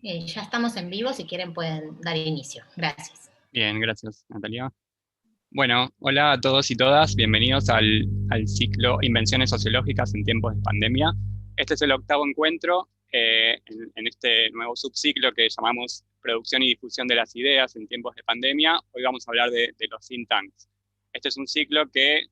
Ya estamos en vivo, si quieren pueden dar inicio. Gracias. Bien, gracias, Natalia. Bueno, hola a todos y todas, bienvenidos al ciclo Invenciones Sociológicas en tiempos de pandemia. Este es el octavo encuentro en este nuevo subciclo que llamamos Producción y Difusión de las Ideas en tiempos de pandemia. Hoy vamos a hablar de los think tanks. Este es un ciclo que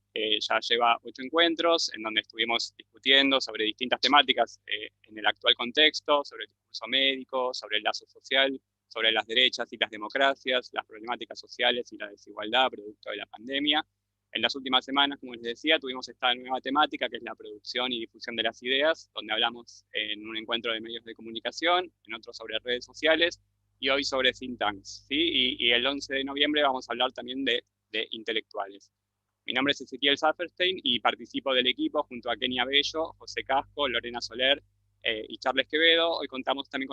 ya lleva 8 encuentros, en donde estuvimos discutiendo sobre distintas temáticas en el actual contexto, sobre el discurso médico, sobre el lazo social, sobre las derechas y las democracias, las problemáticas sociales y la desigualdad producto de la pandemia. En las últimas semanas, como les decía, tuvimos esta nueva temática que es la producción y difusión de las ideas, donde hablamos en un encuentro de medios de comunicación, en otro sobre redes sociales y hoy sobre think tanks, ¿sí? Y el 11 de noviembre vamos a hablar también de intelectuales. Mi nombre es Ezequiel Saferstein y participo del equipo junto a Kenia Bello, José Casco, Lorena Soler y Charles Quevedo. Hoy contamos también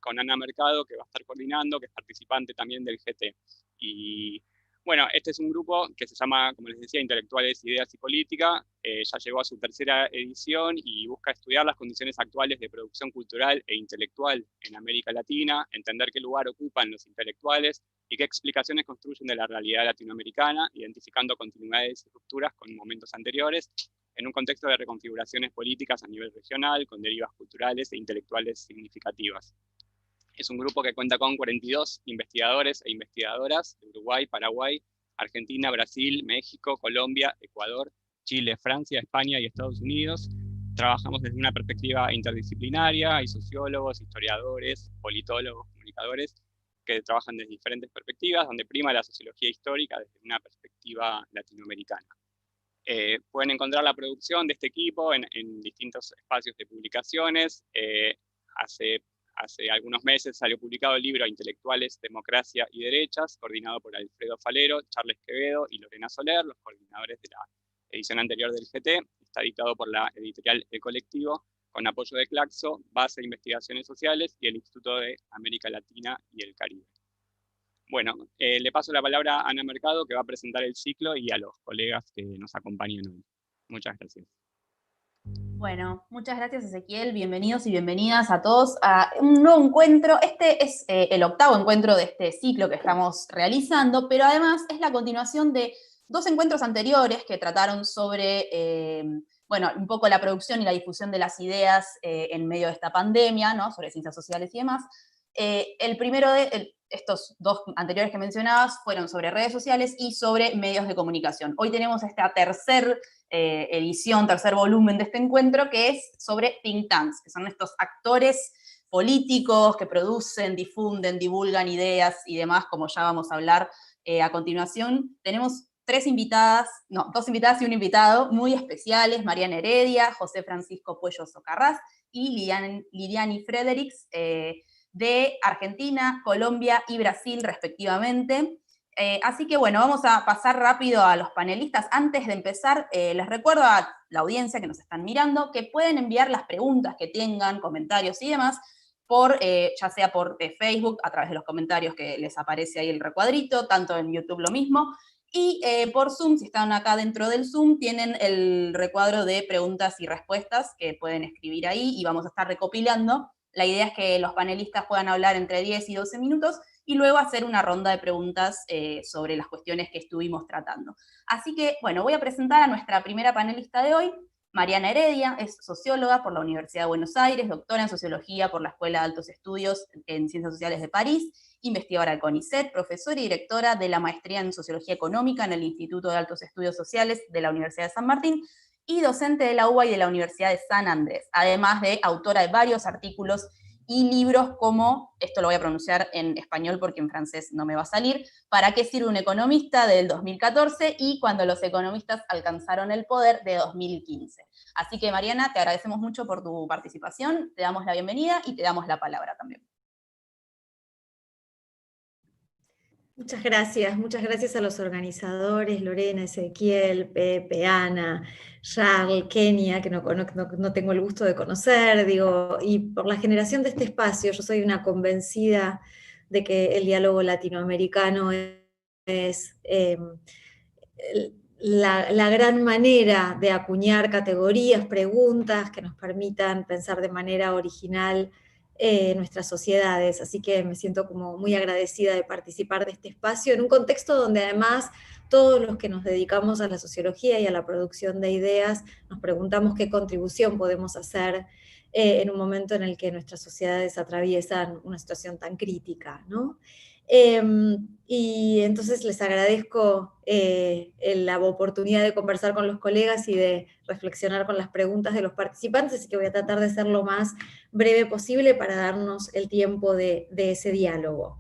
con Ana Mercado, que va a estar coordinando, que es participante también del GT. Y bueno, este es un grupo que se llama, como les decía, Intelectuales, Ideas y Política. Ya llegó a su tercera edición y busca estudiar las condiciones actuales de producción cultural e intelectual en América Latina, entender qué lugar ocupan los intelectuales y qué explicaciones construyen de la realidad latinoamericana, identificando continuidades y rupturas con momentos anteriores, en un contexto de reconfiguraciones políticas a nivel regional, con derivas culturales e intelectuales significativas. Es un grupo que cuenta con 42 investigadores e investigadoras de Uruguay, Paraguay, Argentina, Brasil, México, Colombia, Ecuador, Chile, Francia, España y Estados Unidos. Trabajamos desde una perspectiva interdisciplinaria, hay sociólogos, historiadores, politólogos, comunicadores, que trabajan desde diferentes perspectivas, donde prima la sociología histórica desde una perspectiva latinoamericana. Pueden encontrar la producción de este equipo en distintos espacios de publicaciones. Hace algunos meses salió publicado el libro Intelectuales, Democracia y Derechas, coordinado por Alfredo Falero, Charles Quevedo y Lorena Soler, los coordinadores de la edición anterior del GT. Está editado por la editorial El Colectivo, con apoyo de Claxo, Base de Investigaciones Sociales y el Instituto de América Latina y el Caribe. Bueno, le paso la palabra a Ana Mercado, que va a presentar el ciclo, y a los colegas que nos acompañan hoy. Muchas gracias. Bueno, muchas gracias Ezequiel, bienvenidos y bienvenidas a todos a un nuevo encuentro. Este es el octavo encuentro de este ciclo que estamos realizando, pero además es la continuación de 2 encuentros anteriores que trataron sobre, bueno, un poco la producción y la difusión de las ideas en medio de esta pandemia, ¿no? Sobre ciencias sociales y demás. El primero de estos 2 anteriores que mencionabas fueron sobre redes sociales y sobre medios de comunicación. Hoy tenemos esta tercer edición, tercer volumen de este encuentro, que es sobre think tanks, que son estos actores políticos que producen, difunden, divulgan ideas y demás, como ya vamos a hablar a continuación. Tenemos 2 invitadas y un invitado muy especiales, Mariana Heredia, José Francisco Puello Socarrás y Lidiani Fredericks, de Argentina, Colombia y Brasil, respectivamente. Así que bueno, vamos a pasar rápido a los panelistas. Antes de empezar, les recuerdo a la audiencia que nos están mirando que pueden enviar las preguntas que tengan, comentarios y demás, ya sea por Facebook, a través de los comentarios que les aparece ahí el recuadrito, tanto en YouTube lo mismo, y por Zoom, si están acá dentro del Zoom, tienen el recuadro de preguntas y respuestas que pueden escribir ahí y vamos a estar recopilando. La idea es que los panelistas puedan hablar entre 10 y 12 minutos y luego hacer una ronda de preguntas sobre las cuestiones que estuvimos tratando. Así que, bueno, voy a presentar a nuestra primera panelista de hoy, Mariana Heredia, es socióloga por la Universidad de Buenos Aires, doctora en Sociología por la Escuela de Altos Estudios en Ciencias Sociales de París, investigadora del CONICET, profesora y directora de la Maestría en Sociología Económica en el Instituto de Altos Estudios Sociales de la Universidad de San Martín, y docente de la UBA y de la Universidad de San Andrés, además de autora de varios artículos y libros como, esto lo voy a pronunciar en español porque en francés no me va a salir, ¿Para qué sirve un economista?, del 2014 y Cuando los economistas alcanzaron el poder, de 2015. Así que Mariana, te agradecemos mucho por tu participación, te damos la bienvenida y te damos la palabra también. Muchas gracias a los organizadores, Lorena, Ezequiel, Pepe, Ana, Charles, Kenia, que no tengo el gusto de conocer, y por la generación de este espacio. Yo soy una convencida de que el diálogo latinoamericano es la gran manera de acuñar categorías, preguntas que nos permitan pensar de manera original nuestras sociedades, así que me siento como muy agradecida de participar de este espacio en un contexto donde además todos los que nos dedicamos a la sociología y a la producción de ideas nos preguntamos qué contribución podemos hacer en un momento en el que nuestras sociedades atraviesan una situación tan crítica, ¿no? Y entonces les agradezco la oportunidad de conversar con los colegas y de reflexionar con las preguntas de los participantes, así que voy a tratar de ser lo más breve posible para darnos el tiempo de ese diálogo.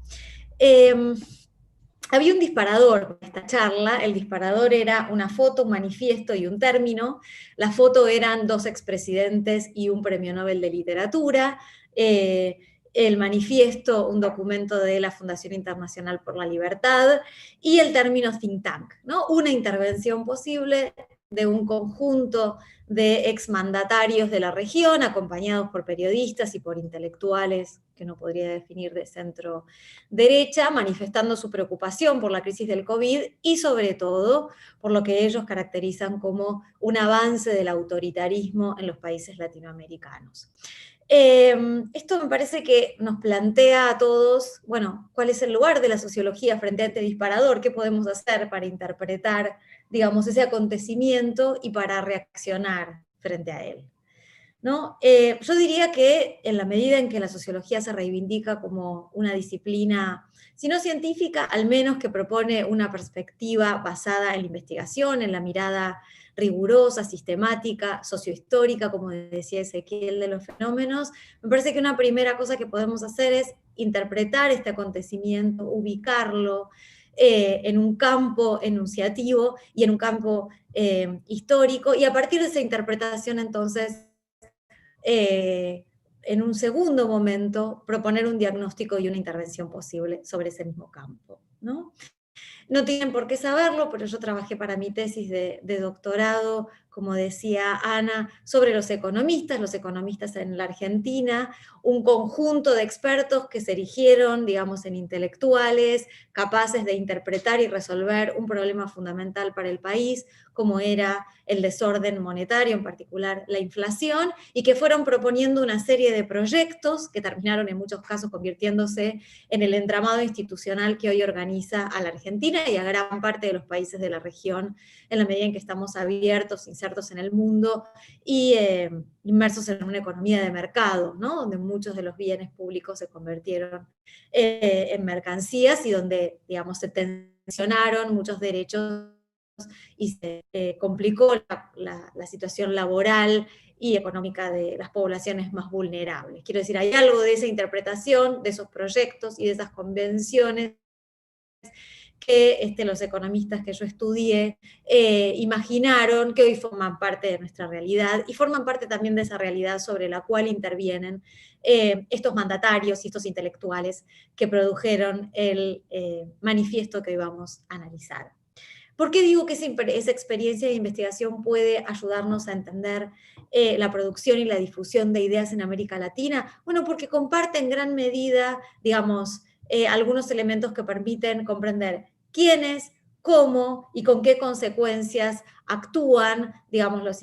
Había un disparador para esta charla, el disparador era una foto, un manifiesto y un término. La foto eran 2 expresidentes y un premio Nobel de Literatura. El manifiesto, un documento de la Fundación Internacional por la Libertad, y el término think tank, ¿no? Una intervención posible de un conjunto de exmandatarios de la región, acompañados por periodistas y por intelectuales, que no podría definir de centro derecha, manifestando su preocupación por la crisis del COVID y sobre todo por lo que ellos caracterizan como un avance del autoritarismo en los países latinoamericanos. Esto me parece que nos plantea a todos, bueno, cuál es el lugar de la sociología frente a este disparador, qué podemos hacer para interpretar, digamos, ese acontecimiento y para reaccionar frente a él, ¿no? Yo diría que en la medida en que la sociología se reivindica como una disciplina, si no científica, al menos que propone una perspectiva basada en la investigación, en la mirada rigurosa, sistemática, sociohistórica, como decía Ezequiel, de los fenómenos, me parece que una primera cosa que podemos hacer es interpretar este acontecimiento, ubicarlo en un campo enunciativo y en un campo histórico, y a partir de esa interpretación entonces en un segundo momento, proponer un diagnóstico y una intervención posible sobre ese mismo campo, ¿no? No tienen por qué saberlo, pero yo trabajé para mi tesis de doctorado, como decía Ana, sobre los economistas en la Argentina, un conjunto de expertos que se erigieron, digamos, en intelectuales, capaces de interpretar y resolver un problema fundamental para el país, como era el desorden monetario, en particular la inflación, y que fueron proponiendo una serie de proyectos que terminaron en muchos casos convirtiéndose en el entramado institucional que hoy organiza a la Argentina y a gran parte de los países de la región, en la medida en que estamos abiertos, insertos en el mundo y inmersos en una economía de mercado, ¿no? Donde muchos de los bienes públicos se convirtieron en mercancías y donde, digamos, se tensionaron muchos derechos y se complicó la situación laboral y económica de las poblaciones más vulnerables. Quiero decir, hay algo de esa interpretación, de esos proyectos y de esas convenciones que los economistas que yo estudié imaginaron, que hoy forman parte de nuestra realidad y forman parte también de esa realidad sobre la cual intervienen estos mandatarios y estos intelectuales que produjeron el manifiesto que hoy vamos a analizar. ¿Por qué digo que esa experiencia de investigación puede ayudarnos a entender la producción y la difusión de ideas en América Latina? Bueno, porque comparte en gran medida, digamos, algunos elementos que permiten comprender quiénes, cómo y con qué consecuencias actúan, digamos, los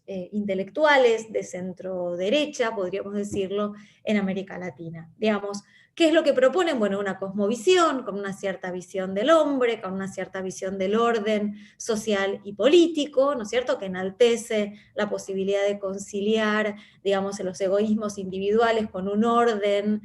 intelectuales de centro derecha, podríamos decirlo, en América Latina. Digamos, ¿qué es lo que proponen? Bueno, una cosmovisión, con una cierta visión del hombre, con una cierta visión del orden social y político, ¿no es cierto?, que enaltece la posibilidad de conciliar, digamos, los egoísmos individuales con un orden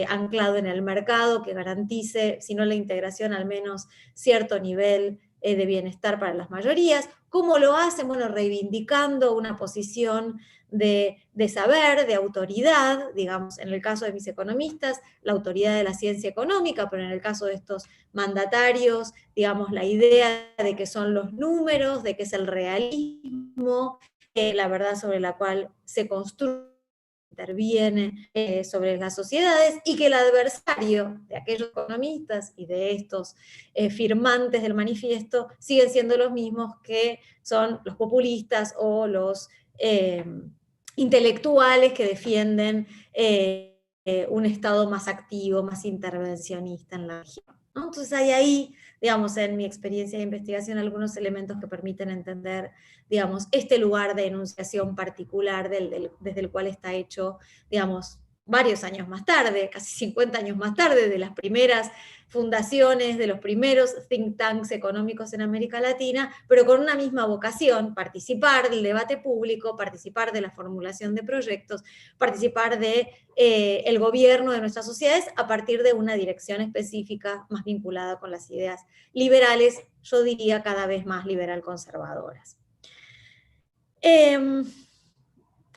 anclado en el mercado que garantice, si no la integración, al menos cierto nivel de bienestar para las mayorías. ¿Cómo lo hacen? Bueno, reivindicando una posición de saber, de autoridad, digamos, en el caso de mis economistas, la autoridad de la ciencia económica, pero en el caso de estos mandatarios, digamos, la idea de que son los números, de que es el realismo, la verdad sobre la cual se construye, interviene sobre las sociedades, y que el adversario de aquellos economistas y de estos firmantes del manifiesto siguen siendo los mismos que son los populistas o los intelectuales que defienden un Estado más activo, más intervencionista en la región, ¿no? Entonces hay ahí, digamos, en mi experiencia de investigación, algunos elementos que permiten entender, digamos, este lugar de enunciación particular desde el cual está hecho, digamos, varios años más tarde, casi 50 años más tarde, de las primeras fundaciones, de los primeros think tanks económicos en América Latina, pero con una misma vocación: participar del debate público, participar de la formulación de proyectos, participar de el gobierno de nuestras sociedades a partir de una dirección específica más vinculada con las ideas liberales, yo diría cada vez más liberal-conservadoras.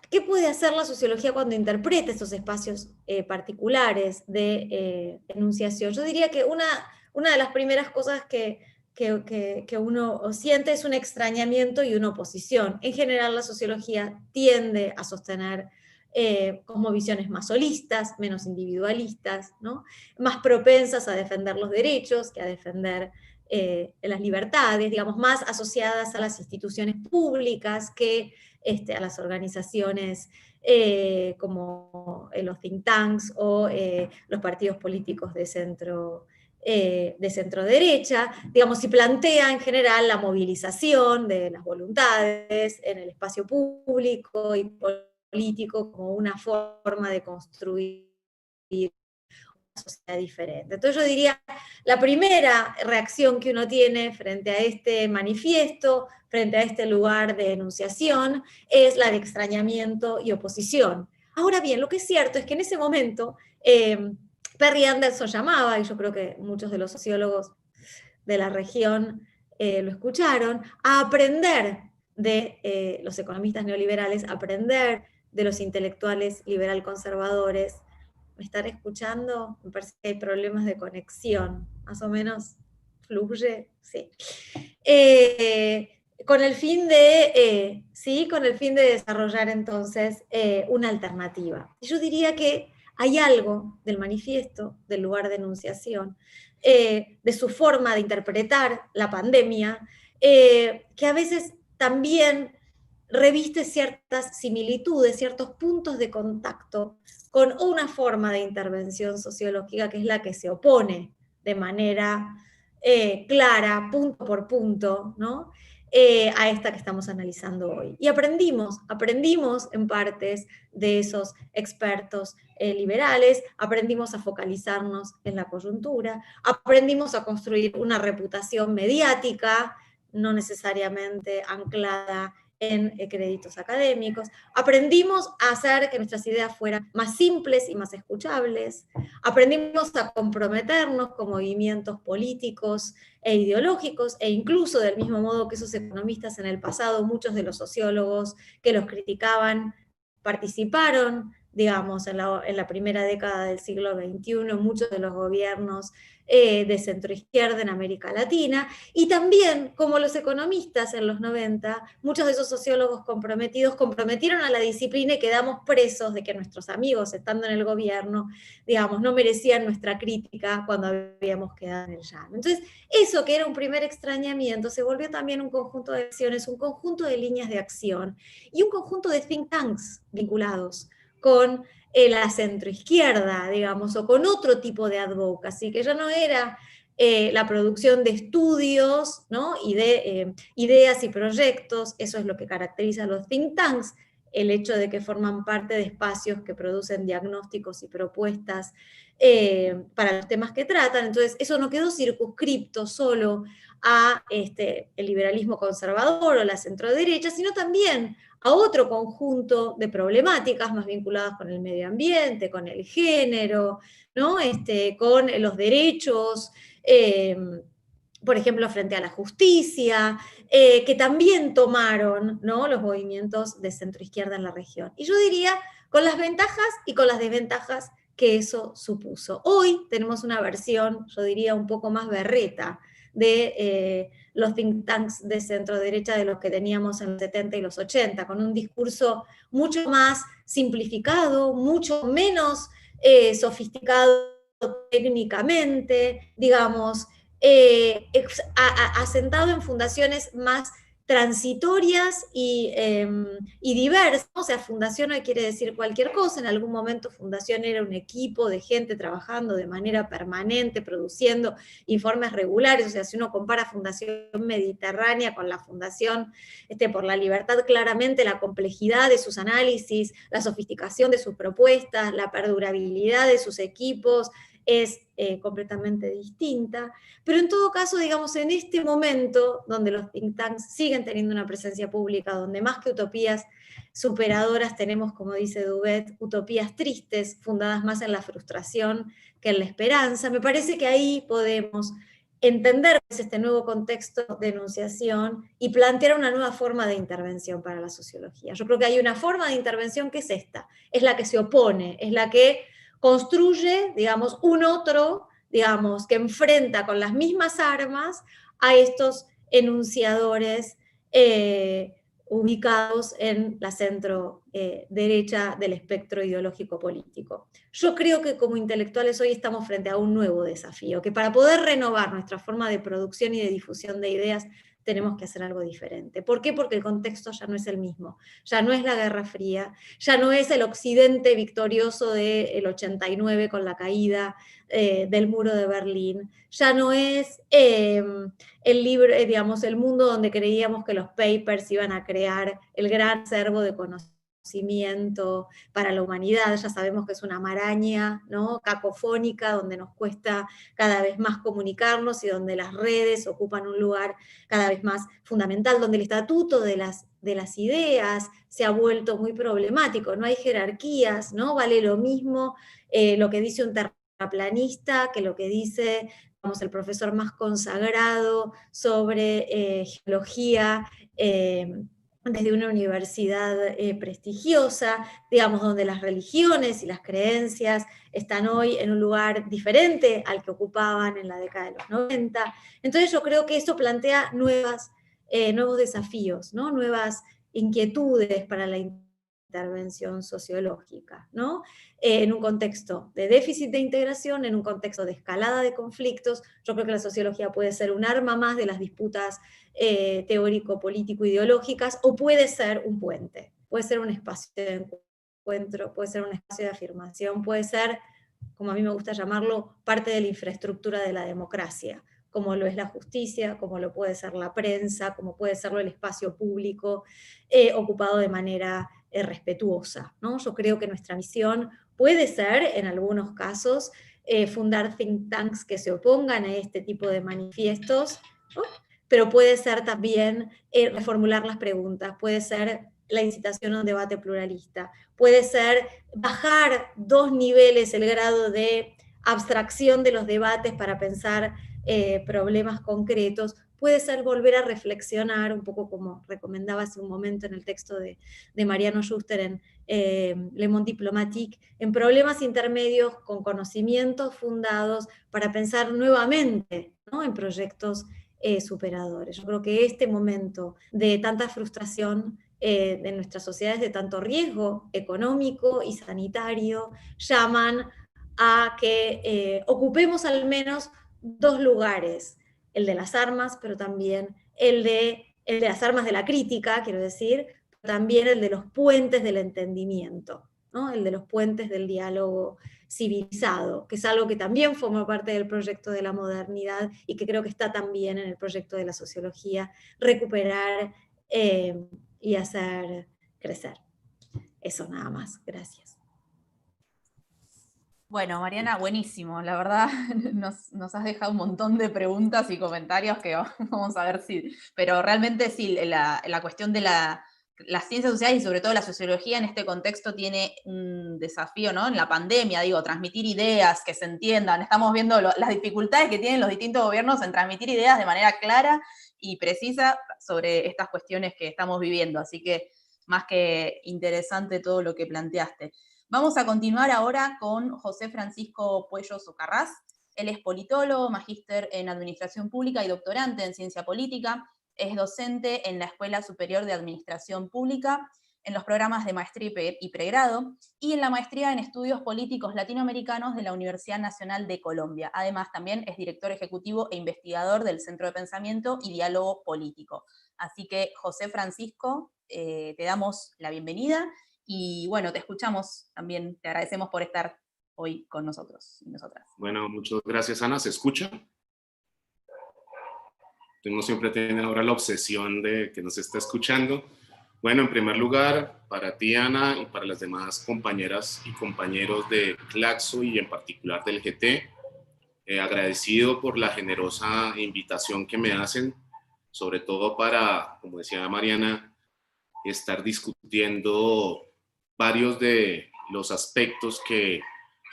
¿Qué puede hacer la sociología cuando interpreta estos espacios particulares de enunciación? Yo diría que una de las primeras cosas que uno siente es un extrañamiento y una oposición. En general, la sociología tiende a sostener cosmovisiones más holistas, menos individualistas, ¿no? Más propensas a defender los derechos que a defender las libertades, digamos, más asociadas a las instituciones públicas que a las organizaciones como los think tanks o los partidos políticos de centro derecha, digamos, y plantea en general la movilización de las voluntades en el espacio público y político como una forma de construir una sociedad diferente. Entonces yo diría, la primera reacción que uno tiene frente a este manifiesto, frente a este lugar de enunciación, es la de extrañamiento y oposición. Ahora bien, lo que es cierto es que en ese momento Perry Anderson llamaba, y yo creo que muchos de los sociólogos de la región lo escucharon, a aprender de los economistas neoliberales, a aprender de los intelectuales liberal conservadores. ¿Me están escuchando? Me parece que hay problemas de conexión, más o menos fluye, sí. Con el fin de desarrollar entonces una alternativa. Yo diría que hay algo del manifiesto, del lugar de enunciación, de su forma de interpretar la pandemia, que a veces también reviste ciertas similitudes, ciertos puntos de contacto con una forma de intervención sociológica que es la que se opone de manera clara, punto por punto, ¿no? A esta que estamos analizando hoy. Y aprendimos en partes de esos expertos liberales, aprendimos a focalizarnos en la coyuntura, aprendimos a construir una reputación mediática, no necesariamente anclada en créditos académicos, aprendimos a hacer que nuestras ideas fueran más simples y más escuchables, aprendimos a comprometernos con movimientos políticos e ideológicos, e incluso del mismo modo que esos economistas en el pasado, muchos de los sociólogos que los criticaban participaron, digamos, en la primera década del siglo XXI, muchos de los gobiernos de centroizquierda en América Latina, y también, como los economistas en los 90, muchos de esos sociólogos comprometieron a la disciplina y quedamos presos de que nuestros amigos, estando en el gobierno, digamos, no merecían nuestra crítica cuando habíamos quedado en el llano. Entonces, eso que era un primer extrañamiento se volvió también un conjunto de acciones, un conjunto de líneas de acción y un conjunto de think tanks vinculados con la centroizquierda, digamos, o con otro tipo de advocacy, que ya no era la producción de estudios, ¿no? Y de ideas y proyectos. Eso es lo que caracteriza a los think tanks, el hecho de que forman parte de espacios que producen diagnósticos y propuestas para los temas que tratan. Entonces, eso no quedó circunscripto solo a el liberalismo conservador o la centroderecha, sino también a otro conjunto de problemáticas más vinculadas con el medio ambiente, con el género, ¿no? Con los derechos, por ejemplo, frente a la justicia, que también tomaron, ¿no?, los movimientos de centroizquierda en la región. Y yo diría, con las ventajas y con las desventajas que eso supuso. Hoy tenemos una versión, yo diría, un poco más berreta de los think tanks de centro derecha de los que teníamos en los 70 y los 80, con un discurso mucho más simplificado, mucho menos sofisticado técnicamente, digamos, asentado en fundaciones más transitorias y diversas. O sea, fundación hoy quiere decir cualquier cosa. En algún momento fundación era un equipo de gente trabajando de manera permanente, produciendo informes regulares. O sea, si uno compara Fundación Mediterránea con la Fundación por la Libertad, claramente la complejidad de sus análisis, la sofisticación de sus propuestas, la perdurabilidad de sus equipos es completamente distinta. Pero en todo caso, digamos, en este momento, donde los think tanks siguen teniendo una presencia pública, donde más que utopías superadoras tenemos, como dice Duvet, utopías tristes, fundadas más en la frustración que en la esperanza, me parece que ahí podemos entender este nuevo contexto de enunciación y plantear una nueva forma de intervención para la sociología. Yo creo que hay una forma de intervención que es esta, es la que se opone, es la que construye, digamos, un otro, digamos, que enfrenta con las mismas armas a estos enunciadores ubicados en la centro derecha del espectro ideológico político. Yo creo que como intelectuales hoy estamos frente a un nuevo desafío, que para poder renovar nuestra forma de producción y de difusión de ideas tenemos que hacer algo diferente. ¿Por qué? Porque el contexto ya no es el mismo, ya no es la Guerra Fría, ya no es el occidente victorioso del 89 con la caída del muro de Berlín, ya no es el mundo donde creíamos que los papers iban a crear el gran acervo de conocimiento para la humanidad. Ya sabemos que es una maraña, ¿no?, cacofónica, donde nos cuesta cada vez más comunicarnos y donde las redes ocupan un lugar cada vez más fundamental, donde el estatuto de las ideas se ha vuelto muy problemático, no hay jerarquías, ¿no? Vale lo mismo lo que dice un terraplanista que lo que dice, digamos, el profesor más consagrado sobre geología desde una universidad prestigiosa, digamos, donde las religiones y las creencias están hoy en un lugar diferente al que ocupaban en la década de los 90. Entonces yo creo que eso plantea nuevos desafíos, ¿no?, nuevas inquietudes para la intervención sociológica, ¿no? En un contexto de déficit de integración, en un contexto de escalada de conflictos. Yo creo que la sociología puede ser un arma más de las disputas teórico-político-ideológicas, o puede ser un puente, puede ser un espacio de encuentro, puede ser un espacio de afirmación, puede ser, como a mí me gusta llamarlo, parte de la infraestructura de la democracia, como lo es la justicia, como lo puede ser la prensa, como puede serlo el espacio público, ocupado de manera respetuosa, ¿no? Yo creo que nuestra misión puede ser, en algunos casos, fundar think tanks que se opongan a este tipo de manifiestos, ¿no?, pero puede ser también reformular las preguntas, puede ser la incitación a un debate pluralista, puede ser bajar 2 niveles el grado de abstracción de los debates para pensar problemas concretos, puede ser volver a reflexionar, un poco como recomendaba hace un momento en el texto de Mariano Schuster en Le Monde Diplomatique, en problemas intermedios con conocimientos fundados para pensar nuevamente, ¿no?, en proyectos superadores. Yo creo que este momento de tanta frustración de nuestras sociedades, de tanto riesgo económico y sanitario, llaman a que ocupemos al menos 2 lugares, el de las armas, pero también el de las armas de la crítica, quiero decir, pero también el de los puentes del entendimiento, ¿no?, el de los puentes del diálogo civilizado, que es algo que también forma parte del proyecto de la modernidad y que creo que está también en el proyecto de la sociología, recuperar y hacer crecer. Eso nada más, gracias. Bueno, Mariana, buenísimo. La verdad, nos has dejado un montón de preguntas y comentarios que vamos a ver si... Pero realmente sí, la cuestión de las ciencias sociales y sobre todo la sociología en este contexto tiene un desafío, ¿no? En la pandemia, digo, transmitir ideas, que se entiendan. Estamos viendo las dificultades que tienen los distintos gobiernos en transmitir ideas de manera clara y precisa sobre estas cuestiones que estamos viviendo. Así que más que interesante todo lo que planteaste. Vamos a continuar ahora con José Francisco Puello Socarrás. Él es politólogo, magíster en Administración Pública y doctorante en Ciencia Política. Es docente en la Escuela Superior de Administración Pública en los programas de maestría y pregrado, y en la maestría en Estudios Políticos Latinoamericanos de la Universidad Nacional de Colombia. Además, también es director ejecutivo e investigador del Centro de Pensamiento y Diálogo Político. Así que, José Francisco, te damos la bienvenida, y bueno, te escuchamos también, te agradecemos por estar hoy con nosotros y nosotras. Bueno, muchas gracias, Ana. ¿Se escucha? Uno siempre tiene ahora la obsesión de que nos está escuchando. Bueno, en primer lugar, para ti, Ana, y para las demás compañeras y compañeros de Claxo y en particular del GT, agradecido por la generosa invitación que me hacen, sobre todo para, como decía Mariana, estar discutiendo varios de los aspectos que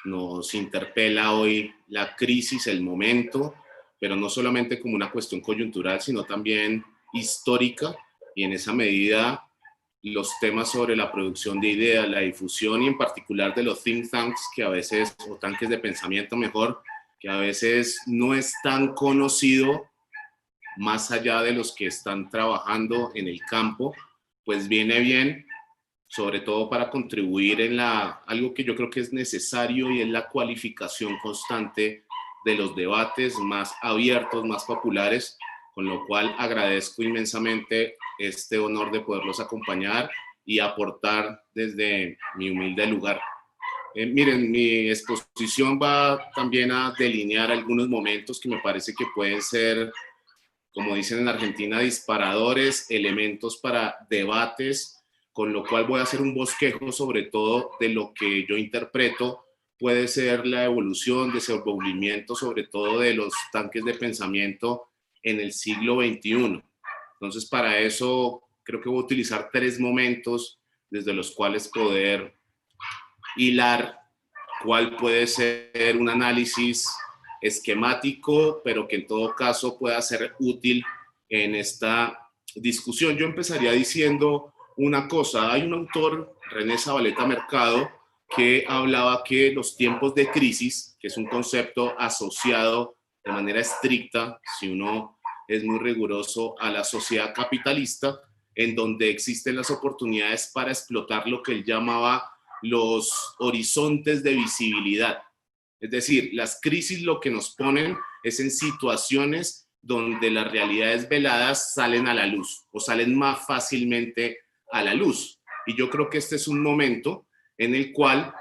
nos interpela hoy la crisis, el momento, pero no solamente como una cuestión coyuntural, sino también histórica, y en esa medida los temas sobre la producción de ideas, la difusión y en particular de los think tanks, que a veces, o tanques de pensamiento mejor, que a veces no es tan conocido más allá de los que están trabajando en el campo, pues viene bien, sobre todo para contribuir en algo que yo creo que es necesario, y es la cualificación constante de los debates más abiertos, más populares, con lo cual agradezco inmensamente este honor de poderlos acompañar y aportar desde mi humilde lugar. Miren, mi exposición va también a delinear algunos momentos que me parece que pueden ser, como dicen en Argentina, disparadores, elementos para debates, con lo cual voy a hacer un bosquejo sobre todo de lo que yo interpreto puede ser la evolución, desenvolvimiento sobre todo de los tanques de pensamiento en el siglo XXI. Entonces, para eso creo que voy a utilizar 3 momentos desde los cuales poder hilar cuál puede ser un análisis esquemático, pero que en todo caso pueda ser útil en esta discusión. Yo empezaría diciendo una cosa. Hay un autor, René Zabaleta Mercado, que hablaba que los tiempos de crisis, que es un concepto asociado de manera estricta, si uno es muy riguroso, a la sociedad capitalista, en donde existen las oportunidades para explotar lo que él llamaba los horizontes de visibilidad. Es decir, las crisis lo que nos ponen es en situaciones donde las realidades veladas salen a la luz o salen más fácilmente a la luz. Y yo creo que este es un momento en el cual,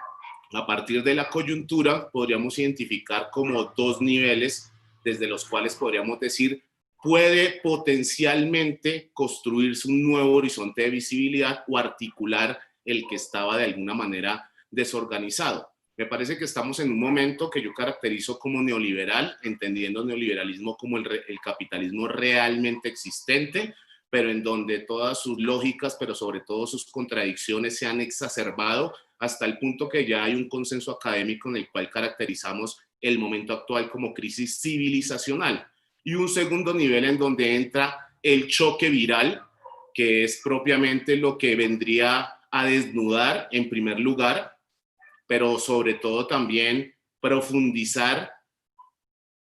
a partir de la coyuntura, podríamos identificar como 2 niveles desde los cuales podríamos decir puede potencialmente construirse un nuevo horizonte de visibilidad o articular el que estaba de alguna manera desorganizado. Me parece que estamos en un momento que yo caracterizo como neoliberal, entendiendo el neoliberalismo como el capitalismo realmente existente, pero en donde todas sus lógicas, pero sobre todo sus contradicciones se han exacerbado hasta el punto que ya hay un consenso académico en el cual caracterizamos el momento actual como crisis civilizacional. Y un segundo nivel en donde entra el choque viral, que es propiamente lo que vendría a desnudar en primer lugar, pero sobre todo también profundizar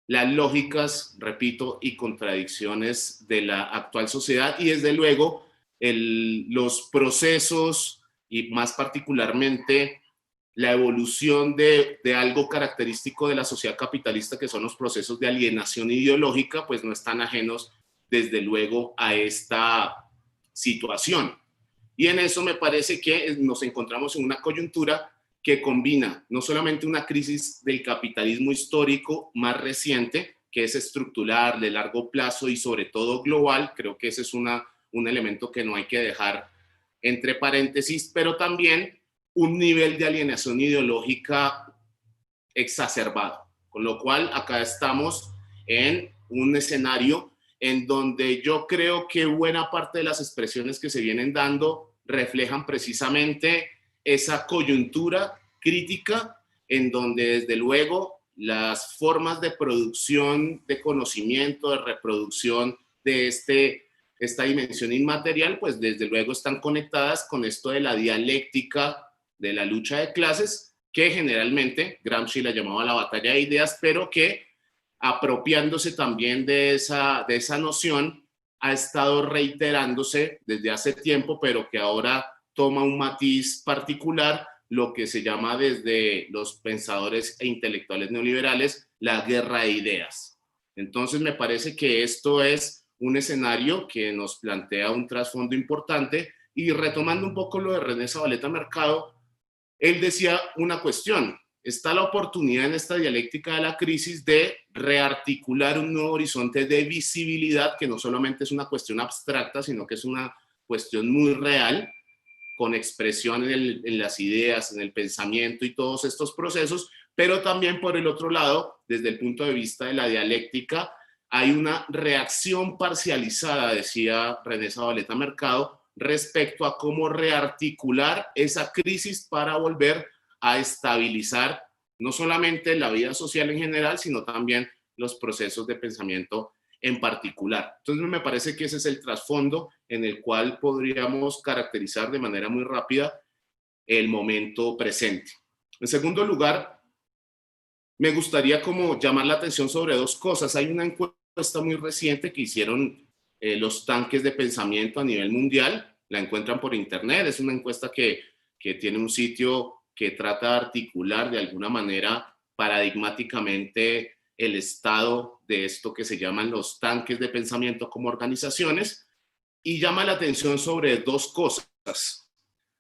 las lógicas, repito, y contradicciones de la actual sociedad y desde luego los procesos y más particularmente la evolución de algo característico de la sociedad capitalista, que son los procesos de alienación ideológica, pues no están ajenos desde luego a esta situación. Y en eso me parece que nos encontramos en una coyuntura que combina no solamente una crisis del capitalismo histórico más reciente, que es estructural, de largo plazo y sobre todo global, creo que ese es un elemento que no hay que dejar entre paréntesis, pero también un nivel de alienación ideológica exacerbado, con lo cual acá estamos en un escenario en donde yo creo que buena parte de las expresiones que se vienen dando reflejan precisamente esa coyuntura crítica en donde desde luego las formas de producción de conocimiento, de reproducción de esta dimensión inmaterial, pues desde luego están conectadas con esto de la dialéctica de la lucha de clases, que generalmente Gramsci la llamaba la batalla de ideas, pero que apropiándose también de esa noción ha estado reiterándose desde hace tiempo, pero que ahora toma un matiz particular, lo que se llama desde los pensadores e intelectuales neoliberales la guerra de ideas. Entonces me parece que esto es un escenario que nos plantea un trasfondo importante, y retomando un poco lo de René Zabaleta Mercado, él decía una cuestión: está la oportunidad en esta dialéctica de la crisis de rearticular un nuevo horizonte de visibilidad, que no solamente es una cuestión abstracta, sino que es una cuestión muy real, con expresión en las ideas, en el pensamiento y todos estos procesos, pero también por el otro lado, desde el punto de vista de la dialéctica, hay una reacción parcializada, decía René Zabaleta Mercado, respecto a cómo rearticular esa crisis para volver a estabilizar no solamente la vida social en general, sino también los procesos de pensamiento en particular. Entonces me parece que ese es el trasfondo en el cual podríamos caracterizar de manera muy rápida el momento presente. En segundo lugar, me gustaría como llamar la atención sobre dos cosas. Hay una encuesta muy reciente que hicieron los tanques de pensamiento a nivel mundial. La encuentran por internet. Es una encuesta que tiene un sitio que trata de articular de alguna manera paradigmáticamente el estado de esto que se llaman los tanques de pensamiento como organizaciones, y llama la atención sobre dos cosas.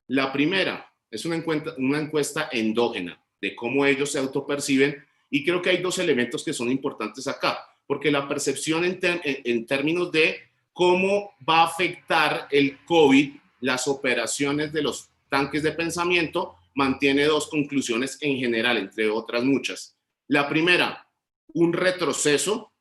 La primera es una encuesta endógena de cómo ellos se autoperciben, y creo que hay dos elementos que son importantes acá, porque la percepción en términos de cómo va a afectar el COVID las operaciones de los tanques de pensamiento mantiene dos conclusiones en general, entre otras muchas. La primera, un retroceso.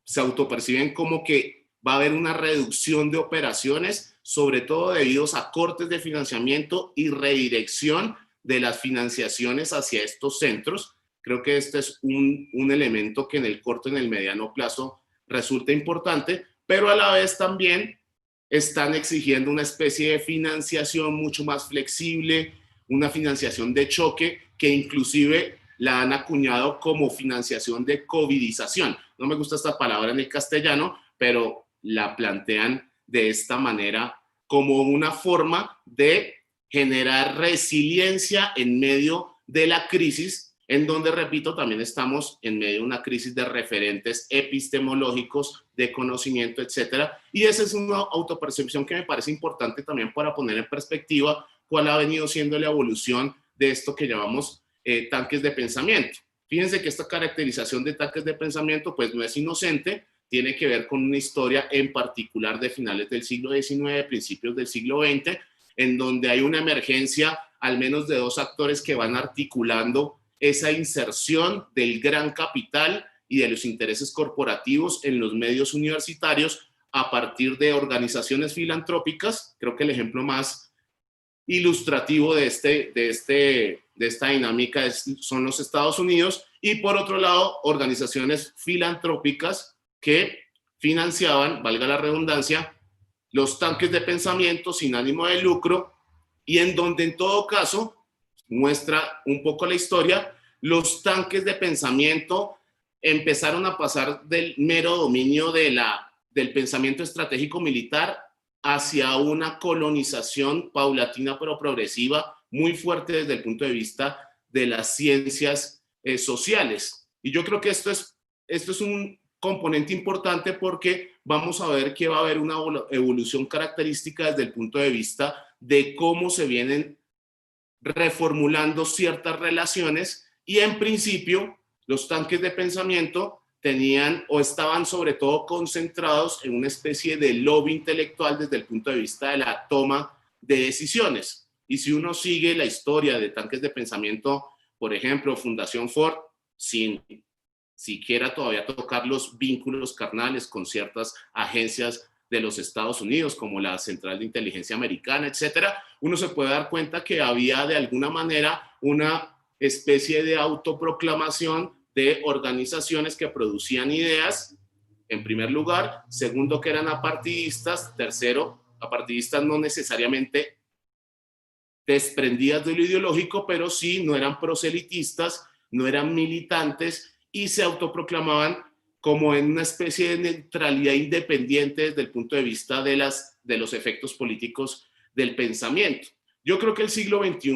Se autoperciben como que va a haber una reducción de operaciones, sobre todo debido a cortes de financiamiento y redirección de las financiaciones hacia estos centros. Creo que este es un elemento que en el corto y en el mediano plazo resulta importante, pero a la vez también están exigiendo una especie de financiación mucho más flexible, una financiación de choque que inclusive la han acuñado como financiación de covidización. No me gusta esta palabra en el castellano, pero la plantean de esta manera como una forma de generar resiliencia en medio de la crisis, en donde, repito, también estamos en medio de una crisis de referentes epistemológicos, de conocimiento, etcétera. Y esa es una autopercepción que me parece importante también para poner en perspectiva cuál ha venido siendo la evolución de esto que llamamos tanques de pensamiento. Fíjense que esta caracterización de tanques de pensamiento pues no es inocente, tiene que ver con una historia en particular de finales del siglo XIX, principios del siglo XX, en donde hay una emergencia al menos de dos actores que van articulando esa inserción del gran capital y de los intereses corporativos en los medios universitarios a partir de organizaciones filantrópicas. Creo que el ejemplo más ilustrativo de esta dinámica son los Estados Unidos, y por otro lado organizaciones filantrópicas que financiaban, valga la redundancia, los tanques de pensamiento sin ánimo de lucro, y en donde en todo caso muestra un poco la historia, los tanques de pensamiento empezaron a pasar del mero dominio del pensamiento estratégico militar hacia una colonización paulatina pero progresiva, muy fuerte desde el punto de vista de las ciencias sociales. Y yo creo que esto es un componente importante, porque vamos a ver que va a haber una evolución característica desde el punto de vista de cómo se vienen reformulando ciertas relaciones, y en principio los tanques de pensamiento tenían o estaban sobre todo concentrados en una especie de lobby intelectual desde el punto de vista de la toma de decisiones. Y si uno sigue la historia de tanques de pensamiento, por ejemplo, Fundación Ford, sin siquiera todavía tocar los vínculos carnales con ciertas agencias de los Estados Unidos, como la Central de Inteligencia Americana, etcétera, uno se puede dar cuenta que había de alguna manera una especie de autoproclamación de organizaciones que producían ideas, en primer lugar; segundo, que eran apartidistas; tercero, apartidistas no necesariamente desprendidas de lo ideológico, pero sí no eran proselitistas, no eran militantes, y se autoproclamaban como en una especie de neutralidad independiente desde el punto de vista de los efectos políticos del pensamiento. Yo creo que el siglo XXI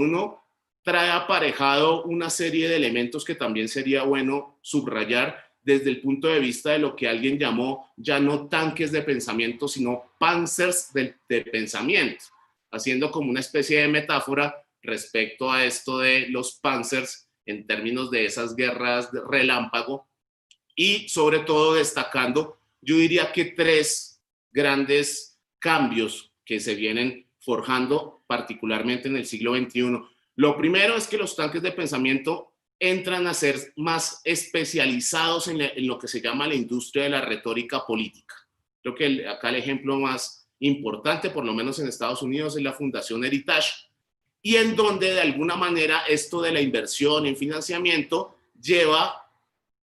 trae aparejado una serie de elementos que también sería bueno subrayar desde el punto de vista de lo que alguien llamó ya no tanques de pensamiento, sino panzers de pensamiento, haciendo como una especie de metáfora respecto a esto de los panzers en términos de esas guerras de relámpago, y sobre todo destacando, yo diría que 3 grandes cambios que se vienen forjando particularmente en el siglo XXI. Lo primero es que los tanques de pensamiento entran a ser más especializados en lo que se llama la industria de la retórica política. Creo que acá el ejemplo más importante, por lo menos en Estados Unidos, es la Fundación Heritage, y en donde de alguna manera esto de la inversión en financiamiento lleva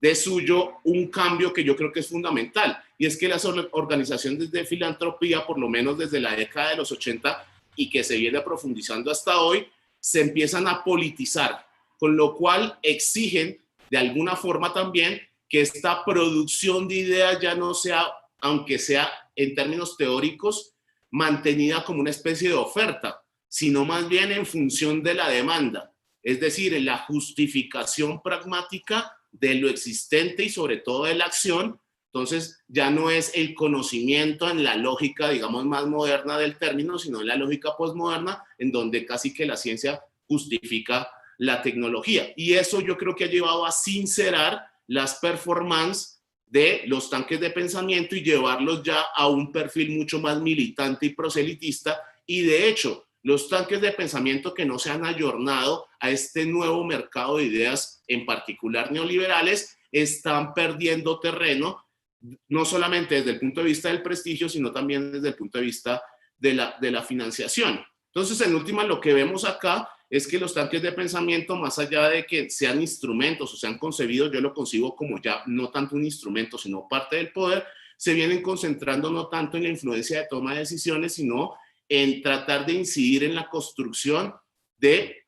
de suyo un cambio que yo creo que es fundamental, y es que las organizaciones de filantropía, por lo menos desde la década de los 80 y que se viene profundizando hasta hoy, se empiezan a politizar, con lo cual exigen de alguna forma también que esta producción de ideas ya no sea, aunque sea en términos teóricos, mantenida como una especie de oferta, sino más bien en función de la demanda, es decir, en la justificación pragmática de lo existente y sobre todo de la acción. Entonces ya no es el conocimiento en la lógica, digamos, más moderna del término, sino en la lógica postmoderna, en donde casi que la ciencia justifica la tecnología. Y eso yo creo que ha llevado a sincerar las performances de los tanques de pensamiento y llevarlos ya a un perfil mucho más militante y proselitista. Y de hecho, los tanques de pensamiento que no se han ayornado a este nuevo mercado de ideas, en particular neoliberales, están perdiendo terreno, no solamente desde el punto de vista del prestigio, sino también desde el punto de vista de la financiación. Entonces, en última, lo que vemos acá es que los tanques de pensamiento, más allá de que sean instrumentos o sean concebidos, yo lo concibo como ya no tanto un instrumento, sino parte del poder, se vienen concentrando no tanto en la influencia de toma de decisiones, sino en tratar de incidir en la construcción de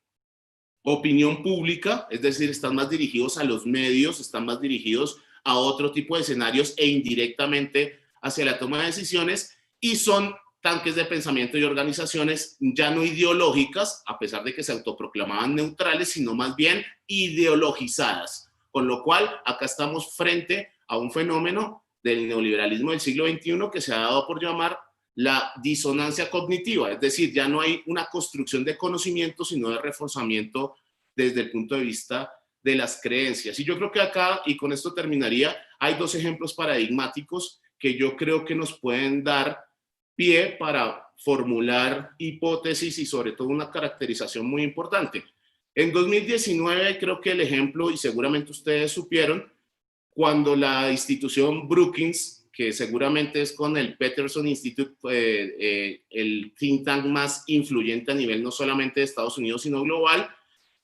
opinión pública, es decir, están más dirigidos a los medios, están más dirigidos a otro tipo de escenarios e indirectamente hacia la toma de decisiones, y son tanques de pensamiento y organizaciones ya no ideológicas, a pesar de que se autoproclamaban neutrales, sino más bien ideologizadas. Con lo cual, acá estamos frente a un fenómeno del neoliberalismo del siglo XXI que se ha dado por llamar la disonancia cognitiva, es decir, ya no hay una construcción de conocimiento, sino de reforzamiento desde el punto de vista de las creencias. Y yo creo que acá, y con esto terminaría, hay 2 ejemplos paradigmáticos que yo creo que nos pueden dar pie para formular hipótesis y sobre todo una caracterización muy importante. En 2019 creo que el ejemplo, y seguramente ustedes supieron, cuando la institución Brookings, que seguramente es con el Peterson Institute, el think tank más influyente a nivel no solamente de Estados Unidos, sino global,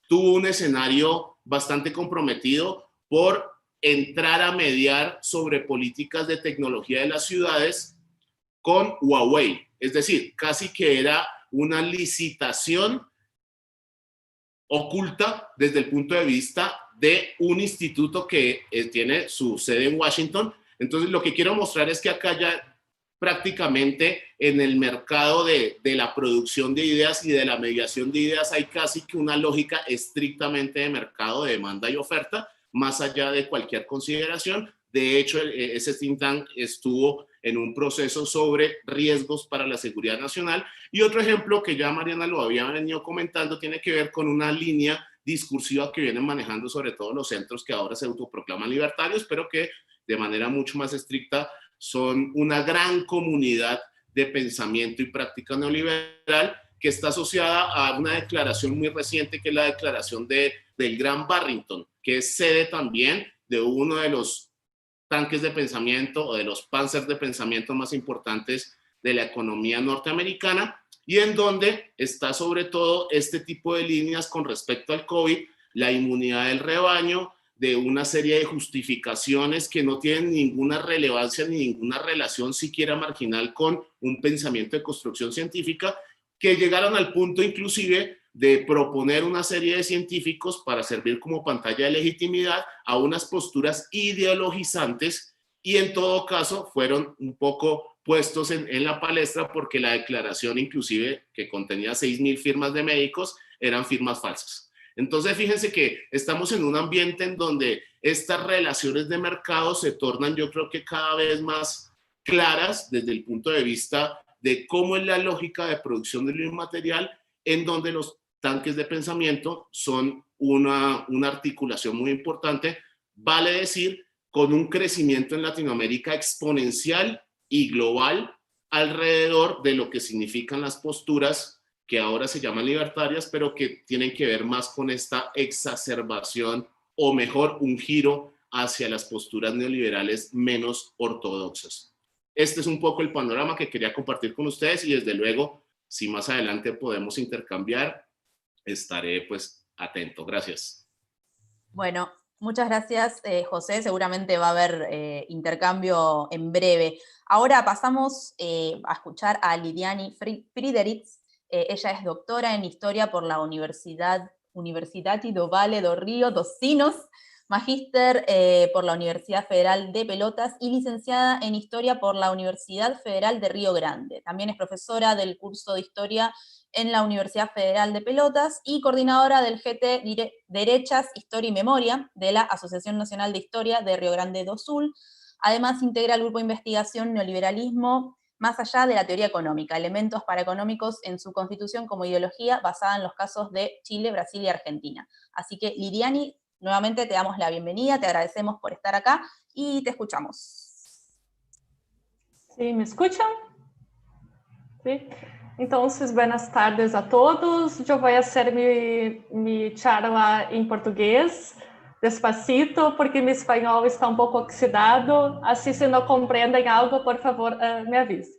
tuvo un escenario bastante comprometido por entrar a mediar sobre políticas de tecnología de las ciudades con Huawei. Es decir, casi que era una licitación oculta desde el punto de vista de un instituto que tiene su sede en Washington. Entonces, lo que quiero mostrar es que acá ya prácticamente en el mercado de la producción de ideas y de la mediación de ideas hay casi que una lógica estrictamente de mercado, de demanda y oferta, más allá de cualquier consideración. De hecho, ese think tank estuvo en un proceso sobre riesgos para la seguridad nacional. Y otro ejemplo que ya Mariana lo había venido comentando tiene que ver con una línea discursiva que vienen manejando sobre todo los centros que ahora se autoproclaman libertarios, pero que de manera mucho más estricta son una gran comunidad de pensamiento y práctica neoliberal que está asociada a una declaración muy reciente, que es la declaración del Gran Barrington, que es sede también de uno de los tanques de pensamiento o de los panzers de pensamiento más importantes de la economía norteamericana, y en donde está sobre todo este tipo de líneas con respecto al COVID, la inmunidad del rebaño, de una serie de justificaciones que no tienen ninguna relevancia ni ninguna relación siquiera marginal con un pensamiento de construcción científica, que llegaron al punto inclusive de proponer una serie de científicos para servir como pantalla de legitimidad a unas posturas ideologizantes, y en todo caso fueron un poco puestos en la palestra porque la declaración inclusive que contenía 6.000 firmas de médicos eran firmas falsas. Entonces fíjense que estamos en un ambiente en donde estas relaciones de mercado se tornan, yo creo que cada vez más claras desde el punto de vista de cómo es la lógica de producción del biomaterial, en donde los tanques de pensamiento son una articulación muy importante, vale decir, con un crecimiento en Latinoamérica exponencial y global alrededor de lo que significan las posturas que ahora se llaman libertarias, pero que tienen que ver más con esta exacerbación o mejor un giro hacia las posturas neoliberales menos ortodoxas. Este es un poco el panorama que quería compartir con ustedes y desde luego, si más adelante podemos intercambiar, estaré pues atento. Gracias. Bueno, muchas gracias, José. Seguramente va a haber intercambio en breve. Ahora pasamos a escuchar a Lidiane Friedrichs. Ella es doctora en Historia por la Universidade do Vale do Rio dos Sinos, magíster por la Universidad Federal de Pelotas y licenciada en Historia por la Universidad Federal de Río Grande. También es profesora del curso de Historia en la Universidad Federal de Pelotas y coordinadora del GT Derechas, Historia y Memoria de la Asociación Nacional de Historia de Río Grande do Sul. Además, integra el grupo de investigación Neoliberalismo más allá de la teoría económica, elementos paraeconómicos en su constitución como ideología basada en los casos de Chile, Brasil y Argentina. Así que, Lidiane, nuevamente te damos la bienvenida, te agradecemos por estar acá y te escuchamos. Sí, ¿me escuchan? Sí. Entonces, buenas tardes a todos. Yo voy a hacer mi charla en portugués, despacito, porque mi espanhol está un poco oxidado. Así, si no comprendem algo, por favor, me avise.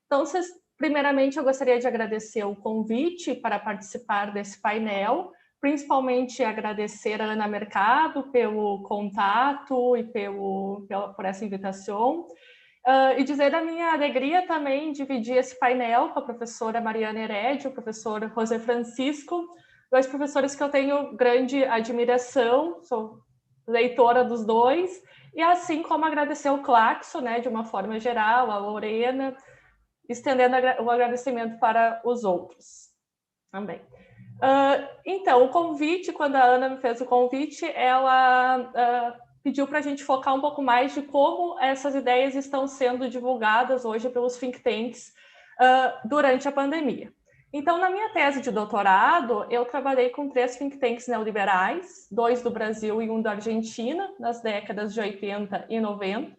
Entonces, primeiramente, eu gostaria de agradecer o convite para participar desse painel, principalmente agradecer a Ana Mercado pelo contato e por essa invitação. E dizer a minha alegria também em dividir esse painel com a professora Mariana Heredia, o professor José Francisco, dois professores que eu tenho grande admiração, sou leitora dos dois, e assim como agradecer o Claxo, né, de uma forma geral, a Lorena, estendendo o agradecimento para os outros também. Então, o convite, quando a Ana me fez o convite, ela pediu para a gente focar um pouco mais de como essas ideias estão sendo divulgadas hoje pelos think tanks durante a pandemia. Então, na minha tese de doutorado, eu trabalhei com 3 think tanks neoliberais, 2 do Brasil e 1 da Argentina, nas décadas de 80 e 90.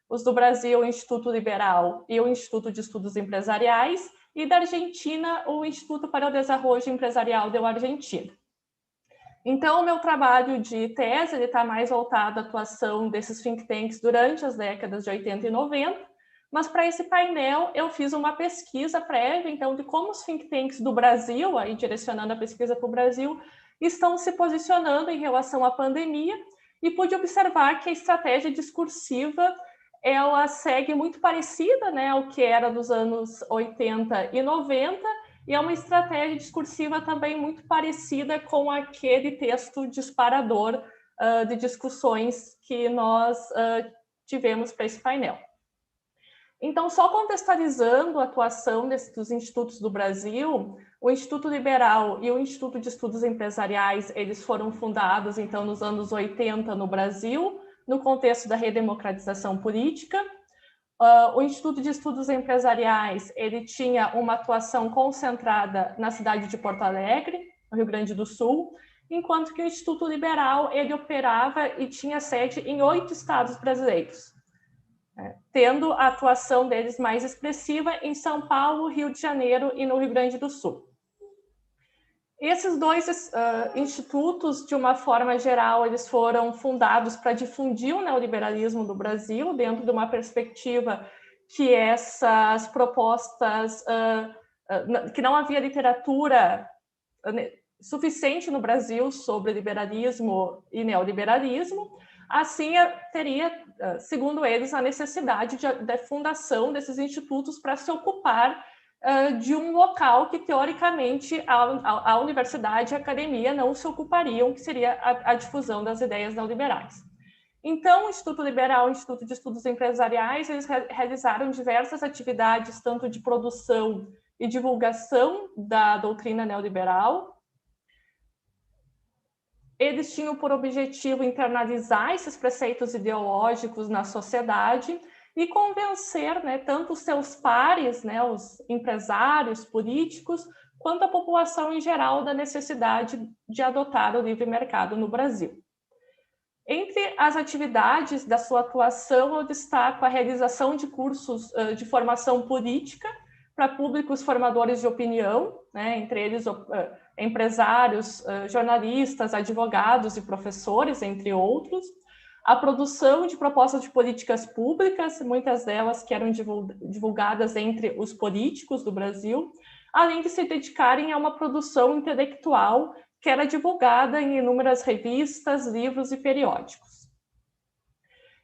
Os do Brasil, o Instituto Liberal e o Instituto de Estudos Empresariais, e da Argentina, o Instituto para o Desenvolvimento Empresarial da Argentina. Então, o meu trabalho de tese está mais voltado à atuação desses think tanks durante as décadas de 80 e 90, mas para esse painel eu fiz uma pesquisa prévia, então, de como os think tanks do Brasil, aí direcionando a pesquisa para o Brasil, estão se posicionando em relação à pandemia, e pude observar que a estratégia discursiva ela segue muito parecida, né, ao que era dos anos 80 e 90, e é uma estratégia discursiva também muito parecida com aquele texto disparador de discussões que nós tivemos para esse painel. Então, só contextualizando a atuação dos institutos do Brasil, o Instituto Liberal e o Instituto de Estudos Empresariais, eles foram fundados, então, nos anos 80 no Brasil, no contexto da redemocratização política. O Instituto de Estudos Empresariais, ele tinha uma atuação concentrada na cidade de Porto Alegre, no Rio Grande do Sul, enquanto que o Instituto Liberal, ele operava e tinha sede em 8 estados brasileiros, tendo a atuação deles mais expressiva em São Paulo, Rio de Janeiro e no Rio Grande do Sul. Esses dois institutos, de uma forma geral, eles foram fundados para difundir o neoliberalismo do Brasil, dentro de uma perspectiva que essas propostas, que não havia literatura suficiente no Brasil sobre liberalismo e neoliberalismo, assim teria, segundo eles, a necessidade da fundação desses institutos para se ocupar de um local que, teoricamente, a universidade e a academia não se ocupariam, que seria a difusão das ideias neoliberais. Então, o Instituto Liberal e o Instituto de Estudos Empresariais, eles realizaram diversas atividades, tanto de produção e divulgação da doutrina neoliberal. Eles tinham por objetivo internalizar esses preceitos ideológicos na sociedade e convencer, né, tanto os seus pares, né, os empresários, políticos, quanto a população em geral da necessidade de adotar o livre mercado no Brasil. Entre as atividades da sua atuação, eu destaco a realização de cursos de formação política para públicos formadores de opinião, né, entre eles empresários, jornalistas, advogados e professores, entre outros. A produção de propostas de políticas públicas, muitas delas que eram divulgadas entre os políticos do Brasil, além de se dedicarem a uma produção intelectual que era divulgada em inúmeras revistas, livros e periódicos.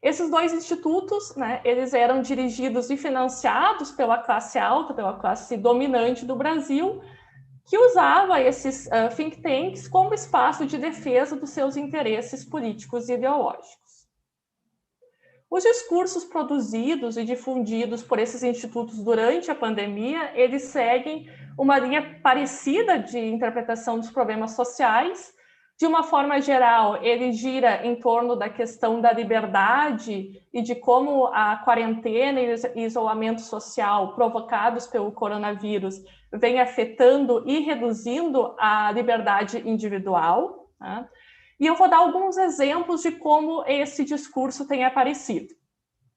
Esses dois institutos, né, eles eram dirigidos e financiados pela classe alta, pela classe dominante do Brasil, que usava esses think tanks como espaço de defesa dos seus interesses políticos e ideológicos. Os discursos produzidos e difundidos por esses institutos durante a pandemia, eles seguem uma linha parecida de interpretação dos problemas sociais. De uma forma geral, ele gira em torno da questão da liberdade e de como a quarentena e isolamento social provocados pelo coronavírus vem afetando e reduzindo a liberdade individual, tá? E eu vou dar alguns exemplos de como esse discurso tem aparecido.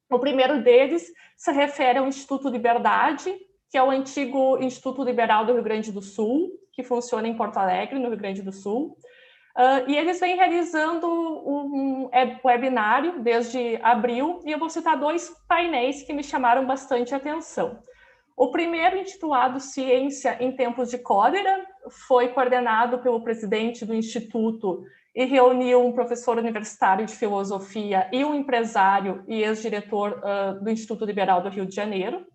O primeiro deles se refere ao Instituto Liberdade, que é o antigo Instituto Liberal do Rio Grande do Sul, que funciona em Porto Alegre, no Rio Grande do Sul. E eles vêm realizando um webinário desde abril, e eu vou citar dois painéis que me chamaram bastante atenção. O primeiro, intitulado Ciência em Tempos de Cólera, foi coordenado pelo presidente do Instituto e reuniu um professor universitário de filosofia e um empresário e ex-diretor do Instituto Liberal do Rio de Janeiro.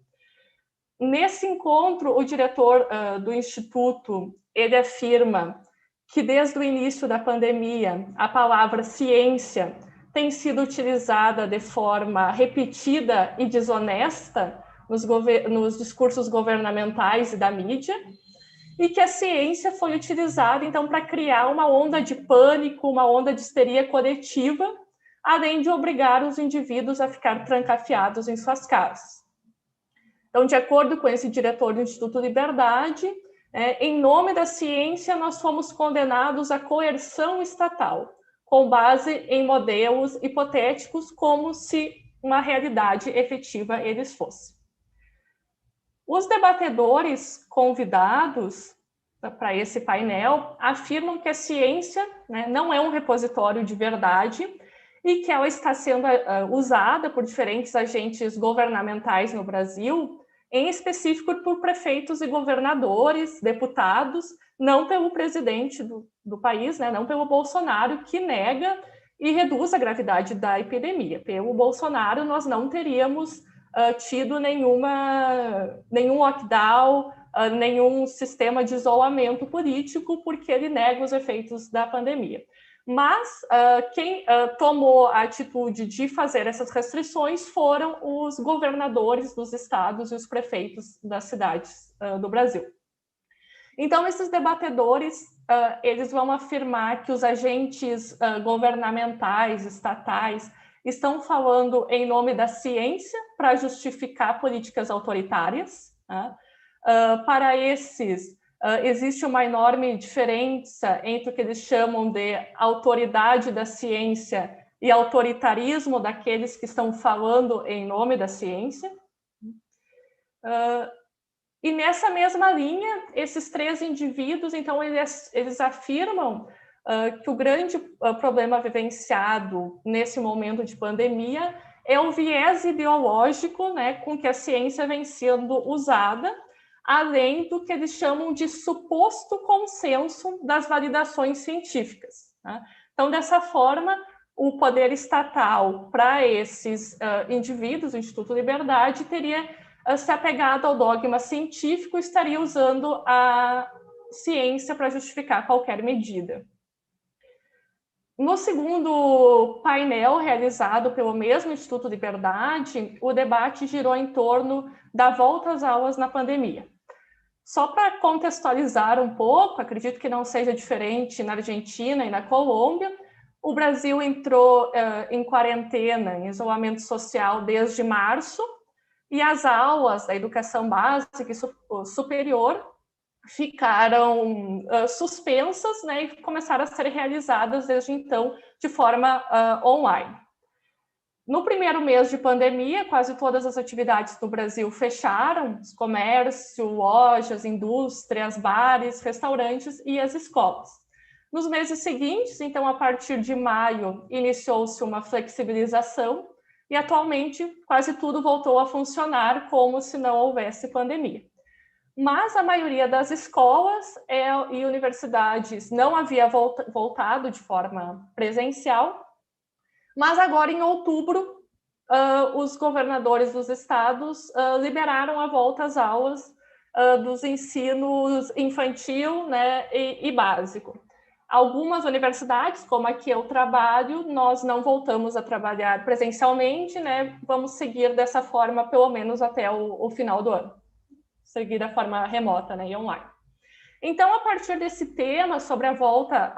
Nesse encontro, o diretor do Instituto, ele afirma que desde o início da pandemia, a palavra ciência tem sido utilizada de forma repetida e desonesta nos discursos governamentais e da mídia, e que a ciência foi utilizada, então, para criar uma onda de pânico, uma onda de histeria coletiva, além de obrigar os indivíduos a ficar trancafiados em suas casas. Então, de acordo com esse diretor do Instituto Liberdade, em nome da ciência, nós fomos condenados à coerção estatal, com base em modelos hipotéticos, como se uma realidade efetiva eles fossem. Os debatedores convidados para esse painel afirmam que a ciência, né, não é um repositório de verdade e que ela está sendo usada por diferentes agentes governamentais no Brasil, em específico por prefeitos e governadores, deputados, não pelo presidente do país, né, não pelo Bolsonaro, que nega e reduz a gravidade da epidemia. Pelo Bolsonaro, nós não teríamos tido nenhum lockdown, nenhum sistema de isolamento político, porque ele nega os efeitos da pandemia. Mas quem tomou a atitude de fazer essas restrições foram os governadores dos estados e os prefeitos das cidades do Brasil. Então, esses debatedores, eles vão afirmar que os agentes governamentais, estatais, estão falando em nome da ciência para justificar políticas autoritárias. Né? Para esses, existe uma enorme diferença entre o que eles chamam de autoridade da ciência e autoritarismo daqueles que estão falando em nome da ciência. E nessa mesma linha, esses três indivíduos, então, eles afirmam que o grande problema vivenciado nesse momento de pandemia é o viés ideológico, né, com que a ciência vem sendo usada, além do que eles chamam de suposto consenso das validações científicas. Né? Então, dessa forma, o poder estatal para esses indivíduos, o Instituto Liberdade, teria se apegado ao dogma científico e estaria usando a ciência para justificar qualquer medida. No segundo painel, realizado pelo mesmo Instituto Liberdade, o debate girou em torno da volta às aulas na pandemia. Só para contextualizar um pouco, acredito que não seja diferente na Argentina e na Colômbia, o Brasil entrou em quarentena, em isolamento social desde março, e as aulas da educação básica e superior ficaram suspensas, né, e começaram a ser realizadas desde então de forma online. No primeiro mês de pandemia, quase todas as atividades no Brasil fecharam, comércio, lojas, indústrias, bares, restaurantes e as escolas. Nos meses seguintes, então, a partir de maio, iniciou-se uma flexibilização e, atualmente, quase tudo voltou a funcionar como se não houvesse pandemia. Mas a maioria das escolas e universidades não havia voltado de forma presencial, mas agora, em outubro, os governadores dos estados liberaram a volta às aulas dos ensinos infantil, né, e básico. Algumas universidades, como a que eu trabalho, nós não voltamos a trabalhar presencialmente, né, vamos seguir dessa forma pelo menos até o final do ano. Seguir da forma remota, né, e online. Então, a partir desse tema sobre a volta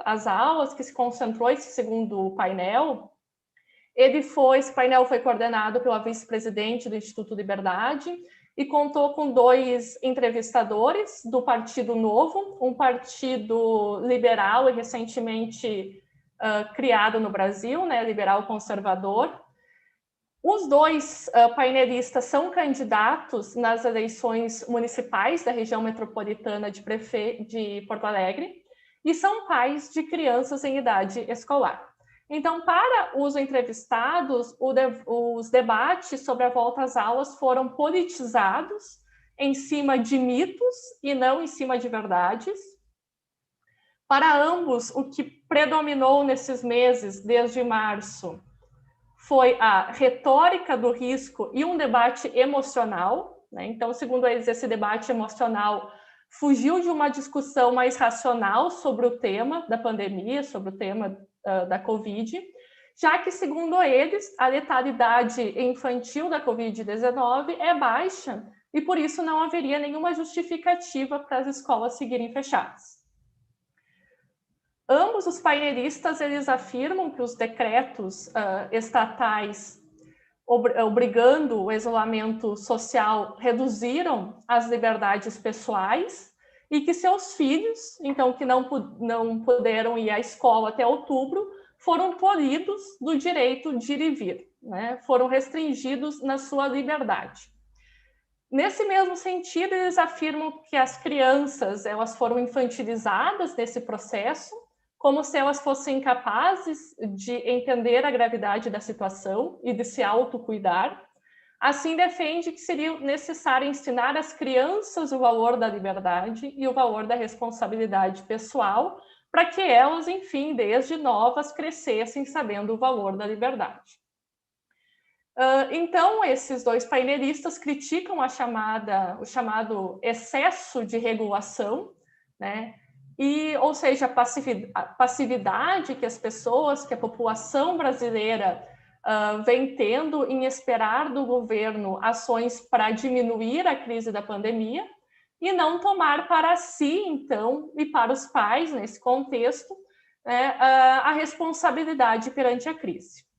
às aulas, que se concentrou esse segundo painel, esse painel foi coordenado pela vice-presidente do Instituto Liberdade e contou com 2 entrevistadores do Partido Novo, um partido liberal e recentemente criado no Brasil, né, liberal conservador. Os 2 painelistas são candidatos nas eleições municipais da região metropolitana de Porto Alegre e são pais de crianças em idade escolar. Então, para os entrevistados, os debates sobre a volta às aulas foram politizados em cima de mitos e não em cima de verdades. Para ambos, o que predominou nesses meses, desde março, foi a retórica do risco e um debate emocional, né? Então, segundo eles, esse debate emocional fugiu de uma discussão mais racional sobre o tema da pandemia, sobre o tema da Covid, já que, segundo eles, a letalidade infantil da Covid-19 é baixa e, por isso, não haveria nenhuma justificativa para as escolas seguirem fechadas. Ambos os painelistas, eles afirmam que os decretos estatais obrigando o isolamento social reduziram as liberdades pessoais e que seus filhos, então, que não puderam ir à escola até outubro, foram tolhidos do direito de ir e vir, né? Foram restringidos na sua liberdade. Nesse mesmo sentido, eles afirmam que as crianças elas foram infantilizadas nesse processo, como se elas fossem incapazes de entender a gravidade da situação e de se autocuidar. Assim, defende que seria necessário ensinar às crianças o valor da liberdade e o valor da responsabilidade pessoal, para que elas, enfim, desde novas, crescessem sabendo o valor da liberdade. Então, esses 2 painelistas criticam o chamado excesso de regulação, né? Ou seja, a passividade que as pessoas, que a população brasileira vem tendo em esperar do governo ações para diminuir a crise da pandemia e não tomar para si, então, e para os pais, nesse contexto, né, a responsabilidade perante a crise.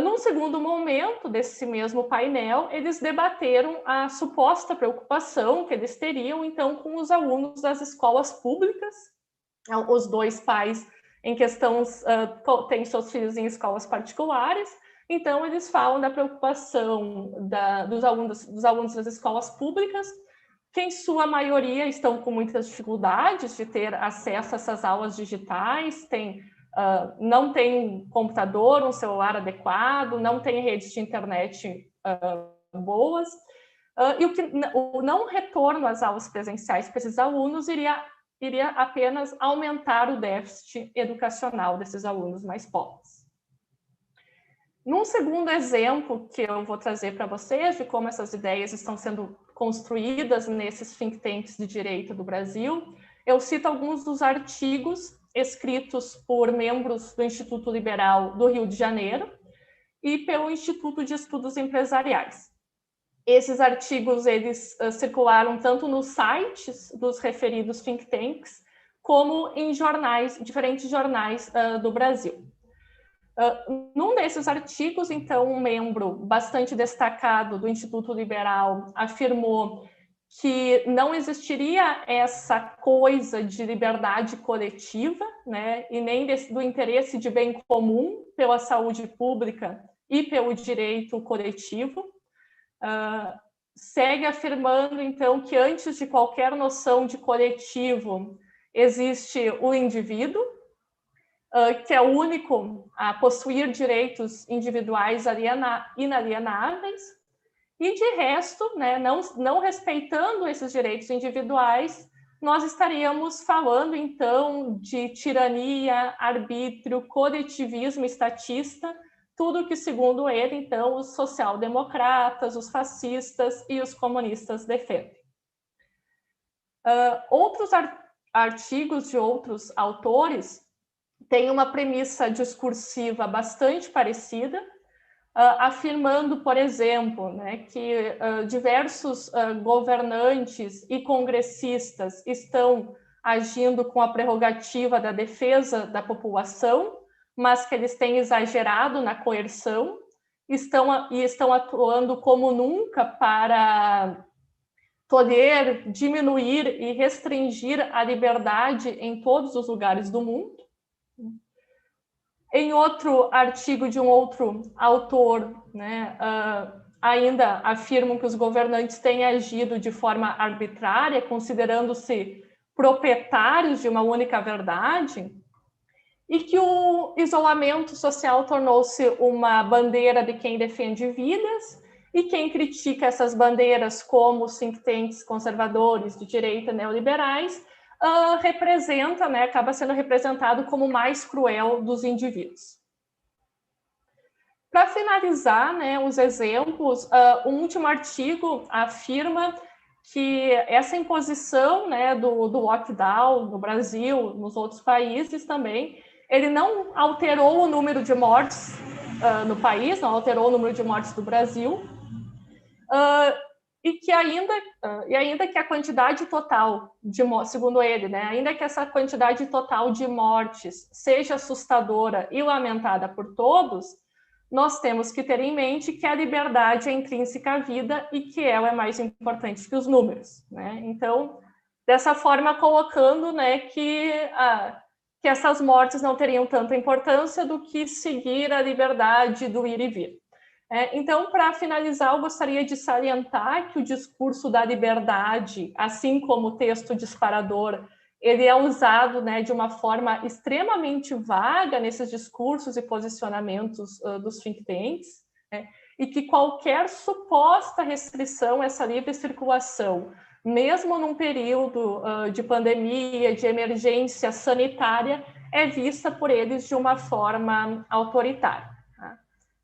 Num segundo momento desse mesmo painel, eles debateram a suposta preocupação que eles teriam, então, com os alunos das escolas públicas. Os 2 pais em questão têm seus filhos em escolas particulares, então eles falam da preocupação dos alunos das escolas públicas, que em sua maioria estão com muitas dificuldades de ter acesso a essas aulas digitais, não tem computador, um celular adequado, não tem redes de internet boas, e o não retorno às aulas presenciais para esses alunos iria apenas aumentar o déficit educacional desses alunos mais pobres. Num segundo exemplo que eu vou trazer para vocês de como essas ideias estão sendo construídas nesses think tanks de direita do Brasil, eu cito alguns dos artigos escritos por membros do Instituto Liberal do Rio de Janeiro e pelo Instituto de Estudos Empresariais. Esses artigos, eles circularam tanto nos sites dos referidos think tanks, como em jornais, diferentes jornais do Brasil. Num desses artigos, então, um membro bastante destacado do Instituto Liberal afirmou que não existiria essa coisa de liberdade coletiva, né, e nem do interesse de bem comum pela saúde pública e pelo direito coletivo. Segue afirmando, então, que antes de qualquer noção de coletivo, existe o indivíduo, que é o único a possuir direitos individuais inalienáveis, e de resto, né, não respeitando esses direitos individuais, nós estaríamos falando, então, de tirania, arbítrio, coletivismo estatista, tudo que, segundo ele, então, os social-democratas, os fascistas e os comunistas defendem. Outros artigos de outros autores têm uma premissa discursiva bastante parecida, afirmando, por exemplo, né, que diversos governantes e congressistas estão agindo com a prerrogativa da defesa da população, mas que eles têm exagerado na coerção, estão atuando como nunca para poder diminuir e restringir a liberdade em todos os lugares do mundo. Em outro artigo de um outro autor, né, ainda afirmam que os governantes têm agido de forma arbitrária, considerando-se proprietários de uma única verdade, e que o isolamento social tornou-se uma bandeira de quem defende vidas, e quem critica essas bandeiras, como os think tanks conservadores de direita neoliberais, representa, né, acaba sendo representado como o mais cruel dos indivíduos. Para finalizar, né, os exemplos, um último artigo afirma que essa imposição, né, do lockdown no Brasil, nos outros países também, ele não alterou o número de mortes no país, não alterou o número de mortes do Brasil, e ainda que a quantidade total de mortes, segundo ele, né, ainda que essa quantidade total de mortes seja assustadora e lamentada por todos, nós temos que ter em mente que a liberdade é intrínseca à vida e que ela é mais importante que os números, né? Então, dessa forma, colocando, né, que essas mortes não teriam tanta importância do que seguir a liberdade do ir e vir. Então, para finalizar, eu gostaria de salientar que o discurso da liberdade, assim como o texto disparador, ele é usado, né, de uma forma extremamente vaga nesses discursos e posicionamentos dos think tanks, né, e que qualquer suposta restrição a essa livre circulação, mesmo num período de pandemia, de emergência sanitária, é vista por eles de uma forma autoritária.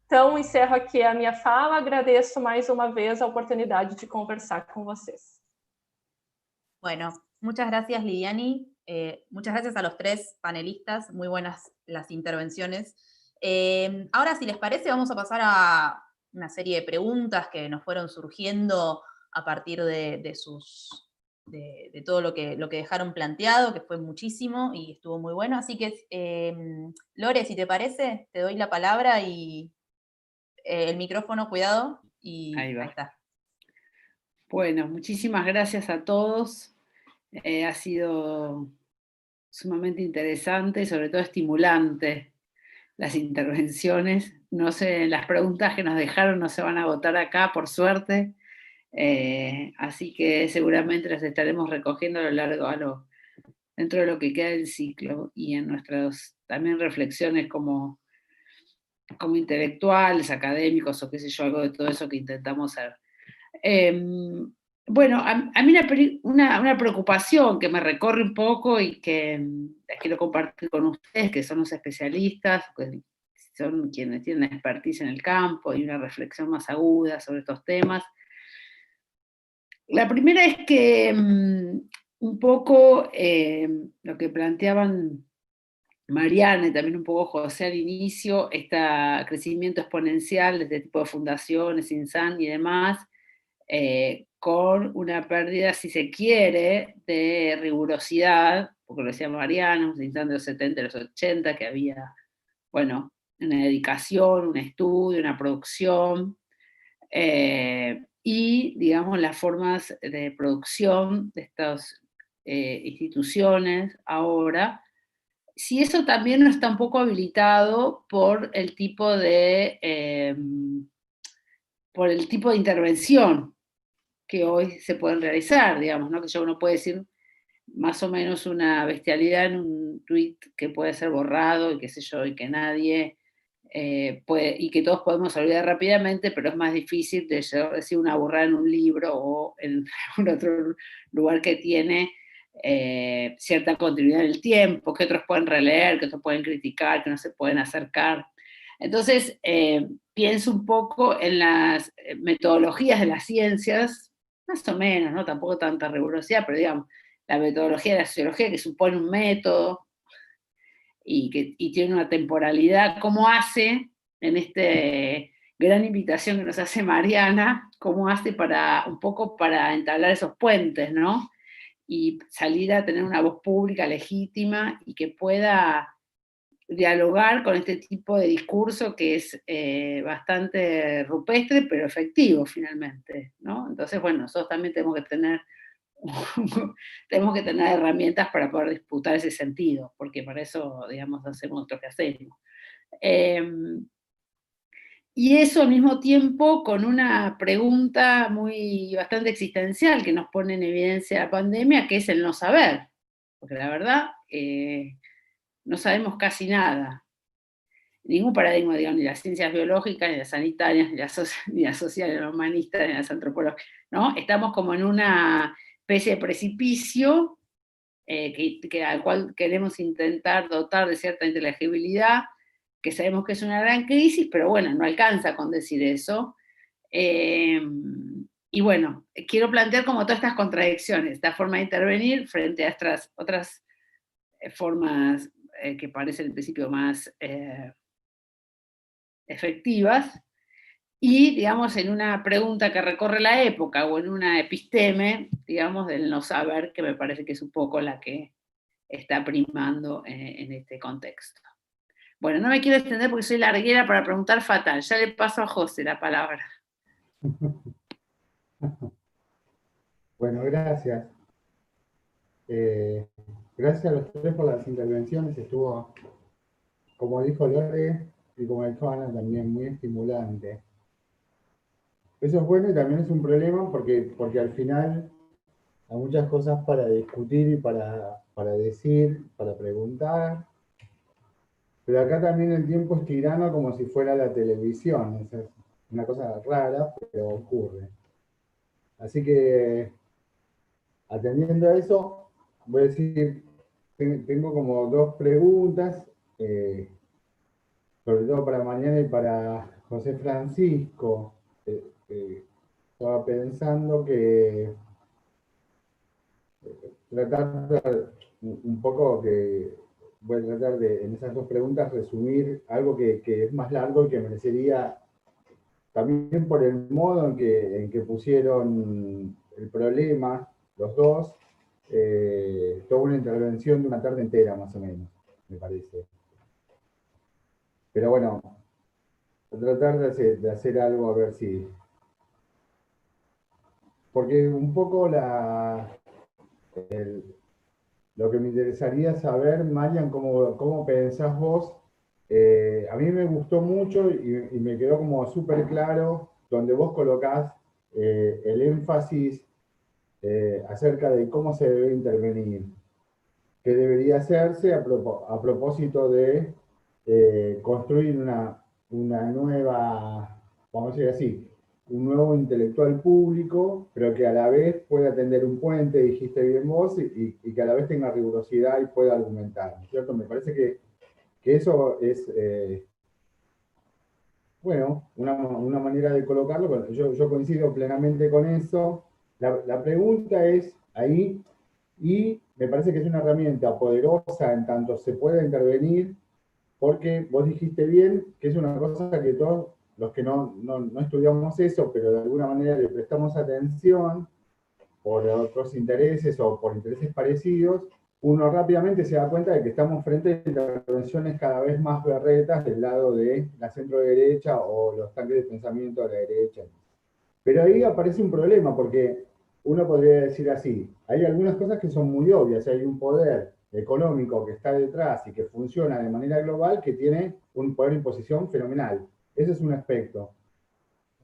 Então, encerro aqui a minha fala, agradeço mais uma vez a oportunidade de conversar con vocês. Bueno, muchas gracias, Liliani. Muchas gracias a los tres panelistas, muy buenas las intervenciones. Ahora, si les parece, vamos a pasar a una serie de preguntas que nos fueron surgiendo a partir de todo lo que dejaron planteado, que fue muchísimo y estuvo muy bueno. Así que, Lore, si te parece, te doy la palabra y el micrófono, cuidado, y ahí va. Ahí está. Bueno, muchísimas gracias a todos. Ha sido sumamente interesante y sobre todo estimulante las intervenciones. No sé, las preguntas que nos dejaron no se van a agotar acá, por suerte. Así que seguramente las estaremos recogiendo a lo largo, dentro de lo que queda del ciclo y en nuestras también reflexiones como intelectuales, académicos o qué sé yo, algo de todo eso que intentamos hacer. Bueno, a mí una preocupación que me recorre un poco y que quiero compartir con ustedes, que son los especialistas, que son quienes tienen expertise en el campo y una reflexión más aguda sobre estos temas. La primera es que un poco lo que planteaban Mariana y también un poco José al inicio, este crecimiento exponencial de este tipo de fundaciones, INSAN y demás, con una pérdida, si se quiere, de rigurosidad, porque lo decía Mariana, un INSAN de los 70 y los 80, que había, bueno, una dedicación, un estudio, una producción, y, digamos, las formas de producción de estas instituciones ahora, si eso también no está un poco habilitado por el tipo de intervención que hoy se pueden realizar, digamos, ¿no? Que ya uno puede decir más o menos una bestialidad en un tweet que puede ser borrado y qué sé yo, y que nadie puede, y que todos podemos olvidar rápidamente, pero es más difícil de decir una burrada en un libro o en algún otro lugar que tiene cierta continuidad en el tiempo, que otros pueden releer, que otros pueden criticar, que no se pueden acercar. Entonces, pienso un poco en las metodologías de las ciencias, más o menos, ¿no? Tampoco tanta rigurosidad, pero digamos, la metodología de la sociología que supone un método y tiene una temporalidad, ¿cómo hace en esta gran invitación que nos hace Mariana, cómo hace para un poco para entablar esos puentes, ¿no? Y salir a tener una voz pública legítima y que pueda dialogar con este tipo de discurso que es bastante rupestre, pero efectivo finalmente, ¿no? Entonces, bueno, nosotros también tenemos que tener herramientas para poder disputar ese sentido, porque para eso, digamos, hacemos lo que hacemos. Y eso al mismo tiempo con una pregunta bastante existencial que nos pone en evidencia la pandemia, que es el no saber, porque la verdad no sabemos casi nada. Ningún paradigma, digamos, ni las ciencias biológicas, ni las sanitarias, ni las sociales, ni las humanistas, ni las antropológicas, ¿no? Estamos como en una especie de precipicio al cual queremos intentar dotar de cierta inteligibilidad, que sabemos que es una gran crisis, pero bueno, no alcanza con decir eso. Y bueno, quiero plantear como todas estas contradicciones, esta forma de intervenir frente a estas otras formas que parecen en principio más efectivas, y, digamos, en una pregunta que recorre la época, o en una episteme, digamos, del no saber, que me parece que es un poco la que está primando en este contexto. Bueno, no me quiero extender porque soy larguera para preguntar fatal. Ya le paso a José la palabra. Bueno, gracias. Gracias a los tres por las intervenciones. Estuvo, como dijo Lore y como dijo Ana, también muy estimulante. Eso es bueno y también es un problema porque al final hay muchas cosas para discutir y para decir, para preguntar. Pero acá también el tiempo es tirano como si fuera la televisión. Es una cosa rara, pero ocurre. Así que, atendiendo a eso, voy a decir, tengo como dos preguntas, sobre todo para mañana y para José Francisco. Estaba pensando que tratar un poco voy a tratar de, en esas dos preguntas, resumir algo que es más largo y que merecería, también por el modo en que pusieron el problema, los dos, toda una intervención de una tarde entera, más o menos, me parece. Pero bueno, voy a tratar de hacer algo, a ver si... Porque un poco lo que me interesaría saber, Marian, cómo pensás vos. A mí me gustó mucho y me quedó como súper claro donde vos colocás el énfasis acerca de cómo se debe intervenir, qué debería hacerse a propósito de construir una nueva, vamos a decir así, un nuevo intelectual público, pero que a la vez pueda tender un puente, dijiste bien vos, y que a la vez tenga rigurosidad y pueda argumentar, ¿cierto? Me parece que eso es, bueno, una manera de colocarlo, pero yo coincido plenamente con eso. La pregunta es, ahí, Y me parece que es una herramienta poderosa en tanto se pueda intervenir, porque vos dijiste bien que es una cosa que todos los que no estudiamos eso, pero de alguna manera le prestamos atención por otros intereses o por intereses parecidos, uno rápidamente se da cuenta de que estamos frente a intervenciones cada vez más berretas del lado de la centro derecha o los tanques de pensamiento de la derecha. Pero ahí aparece un problema, porque uno podría decir así, hay algunas cosas que son muy obvias, hay un poder económico que está detrás y que funciona de manera global que tiene un poder de imposición fenomenal. Ese es un aspecto.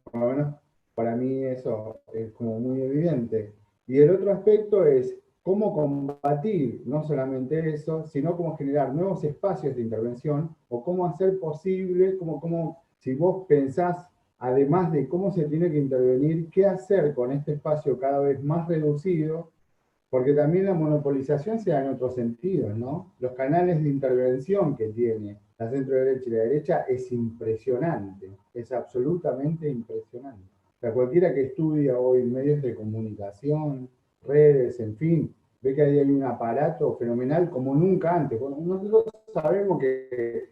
Por lo menos para mí eso es como muy evidente. Y el otro aspecto es cómo combatir no solamente eso, sino cómo generar nuevos espacios de intervención o cómo hacer posible, si vos pensás, además de cómo se tiene que intervenir, qué hacer con este espacio cada vez más reducido, porque también la monopolización se da en otros sentidos, ¿no? Los canales de intervención que tiene la centro-derecha y la derecha es impresionante, es absolutamente impresionante. O sea, cualquiera que estudia hoy medios de comunicación, redes, en fin, ve que ahí hay un aparato fenomenal como nunca antes. Bueno, nosotros sabemos que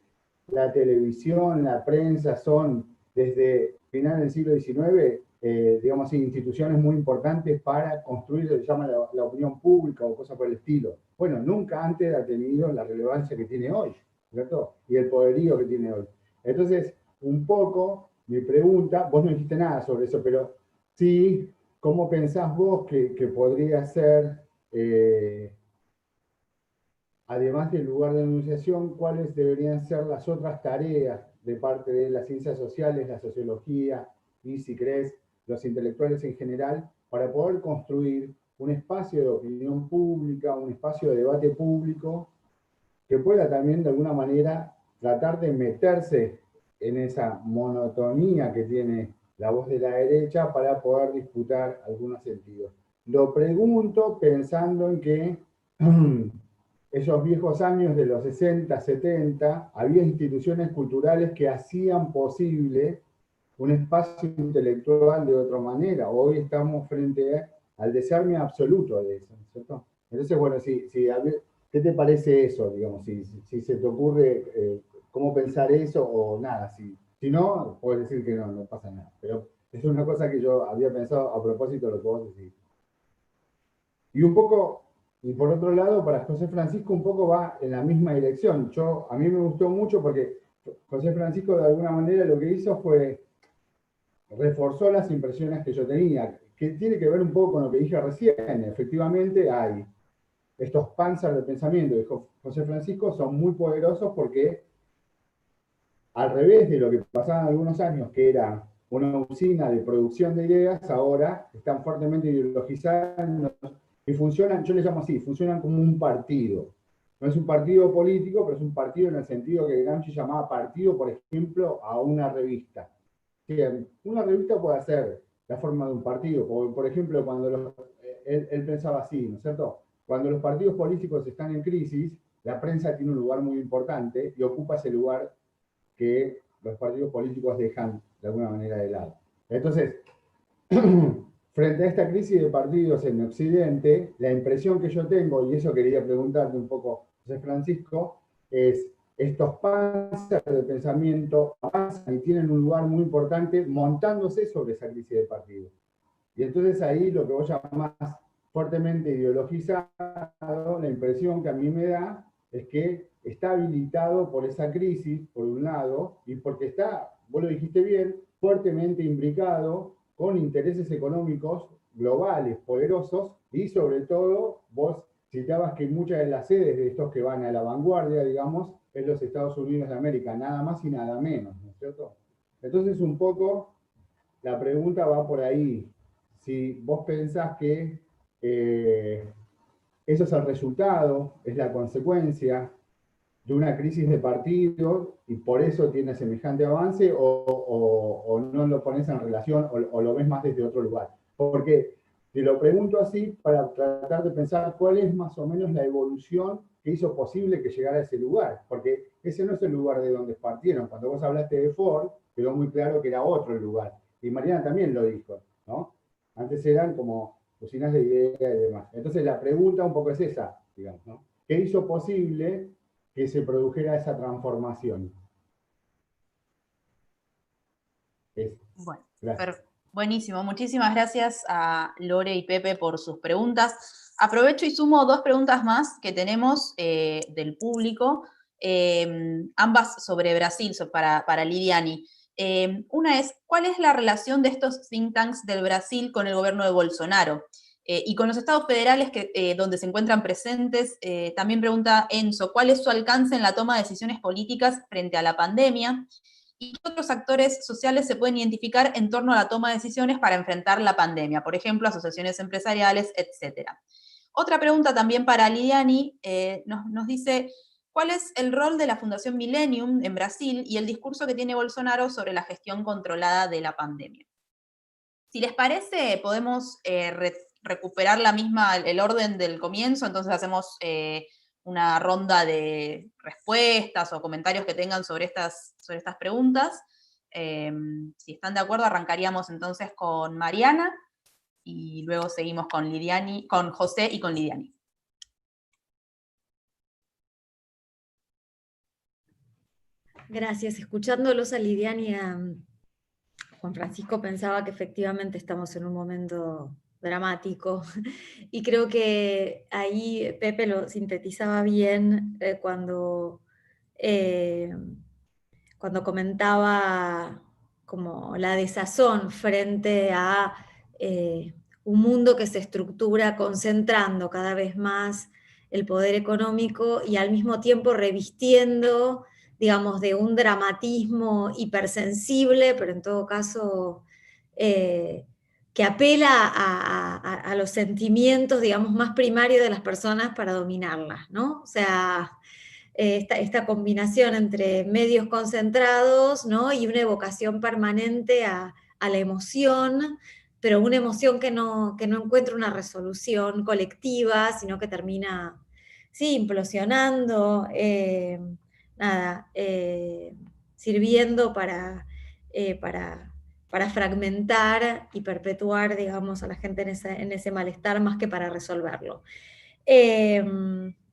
la televisión, la prensa son, desde final del siglo XIX, digamos, instituciones muy importantes para construir lo que se llama la opinión pública o cosas por el estilo. Bueno, nunca antes ha tenido la relevancia que tiene hoy, ¿cierto? Y el poderío que tiene hoy. Entonces, un poco, mi pregunta, vos no dijiste nada sobre eso, pero sí, ¿cómo pensás vos que podría ser, además del lugar de enunciación, cuáles deberían ser las otras tareas de parte de las ciencias sociales, la sociología y, si querés, los intelectuales en general, para poder construir un espacio de opinión pública, un espacio de debate público, que pueda también de alguna manera tratar de meterse en esa monotonía que tiene la voz de la derecha para poder disputar algunos sentidos. Lo pregunto pensando en que esos viejos años de los 60, 70, había instituciones culturales que hacían posible un espacio intelectual de otra manera. Hoy estamos frente al desarme absoluto de eso, ¿cierto? Entonces, bueno, ¿qué te parece eso, digamos? Si se te ocurre cómo pensar eso o nada. Si no, puedes decir que no pasa nada. Pero es una cosa que yo había pensado a propósito de lo que vos decís. Y un poco, y por otro lado, para José Francisco un poco va en la misma dirección. A mí me gustó mucho porque José Francisco de alguna manera lo que hizo fue reforzó las impresiones que yo tenía, que tiene que ver un poco con lo que dije recién. Efectivamente hay estos panzers de pensamiento de José Francisco son muy poderosos porque, al revés de lo que pasaba en algunos años, que era una usina de producción de ideas, ahora están fuertemente ideologizadas y funcionan, yo les llamo así, funcionan como un partido. No es un partido político, pero es un partido en el sentido que Gramsci llamaba partido, por ejemplo, a una revista. Una revista puede ser la forma de un partido, por ejemplo, cuando él pensaba así, ¿no es cierto? Cuando los partidos políticos están en crisis, la prensa tiene un lugar muy importante y ocupa ese lugar que los partidos políticos dejan de alguna manera de lado. Entonces, frente a esta crisis de partidos en Occidente, la impresión que yo tengo, y eso quería preguntarte un poco, José Francisco, es estos panzers de pensamiento avanzan y tienen un lugar muy importante montándose sobre esa crisis de partidos. Y entonces ahí lo que vos llamás fuertemente ideologizado, la impresión que a mí me da es que está habilitado por esa crisis, por un lado, y porque está, vos lo dijiste bien, fuertemente imbricado con intereses económicos globales, poderosos, y sobre todo, vos citabas que muchas de las sedes de estos que van a la vanguardia, digamos, es los Estados Unidos de América, nada más y nada menos, ¿no es cierto? Entonces, un poco, la pregunta va por ahí. Si vos pensás que eso es el resultado, es la consecuencia de una crisis de partido y por eso tiene semejante avance, o no lo pones en relación o lo ves más desde otro lugar. Porque te lo pregunto así para tratar de pensar cuál es más o menos la evolución que hizo posible que llegara a ese lugar, porque ese no es el lugar de donde partieron. Cuando vos hablaste de Ford, quedó muy claro que era otro lugar. Y Mariana también lo dijo, ¿no? Antes eran como usinas de ideas y demás. Entonces la pregunta un poco es esa, digamos, ¿no? ¿Qué hizo posible que se produjera esa transformación? Bueno, Gracias. buenísimo. Muchísimas gracias a Lore y Pepe por sus preguntas. Aprovecho y sumo 2 preguntas más que tenemos del público, ambas sobre Brasil, para Lidiani. Una es, ¿cuál es la relación de estos think tanks del Brasil con el gobierno de Bolsonaro? Y con los estados federales donde se encuentran presentes, también pregunta Enzo, ¿cuál es su alcance en la toma de decisiones políticas frente a la pandemia? ¿Y qué otros actores sociales se pueden identificar en torno a la toma de decisiones para enfrentar la pandemia? Por ejemplo, asociaciones empresariales, etc. Otra pregunta también para Lidiani, nos dice, ¿cuál es el rol de la Fundación Millennium en Brasil y el discurso que tiene Bolsonaro sobre la gestión controlada de la pandemia? Si les parece, podemos recuperar el orden del comienzo, entonces hacemos una ronda de respuestas o comentarios que tengan sobre estas preguntas. Si están de acuerdo, arrancaríamos entonces con Mariana y luego seguimos con Lidiani, con José y con Lidiani. Gracias. Escuchándolos a Lidiani y a Juan Francisco, pensaba que efectivamente estamos en un momento dramático, y creo que ahí Pepe lo sintetizaba bien cuando comentaba como la desazón frente a un mundo que se estructura concentrando cada vez más el poder económico y al mismo tiempo revistiendo, digamos, de un dramatismo hipersensible, pero en todo caso que apela a los sentimientos, digamos, más primarios de las personas para dominarlas, ¿no? O sea, esta combinación entre medios concentrados, ¿no? Y una evocación permanente a la emoción, pero una emoción que no encuentra una resolución colectiva, sino que termina, sí, implosionando, sirviendo para fragmentar y perpetuar, digamos, a la gente en ese malestar más que para resolverlo.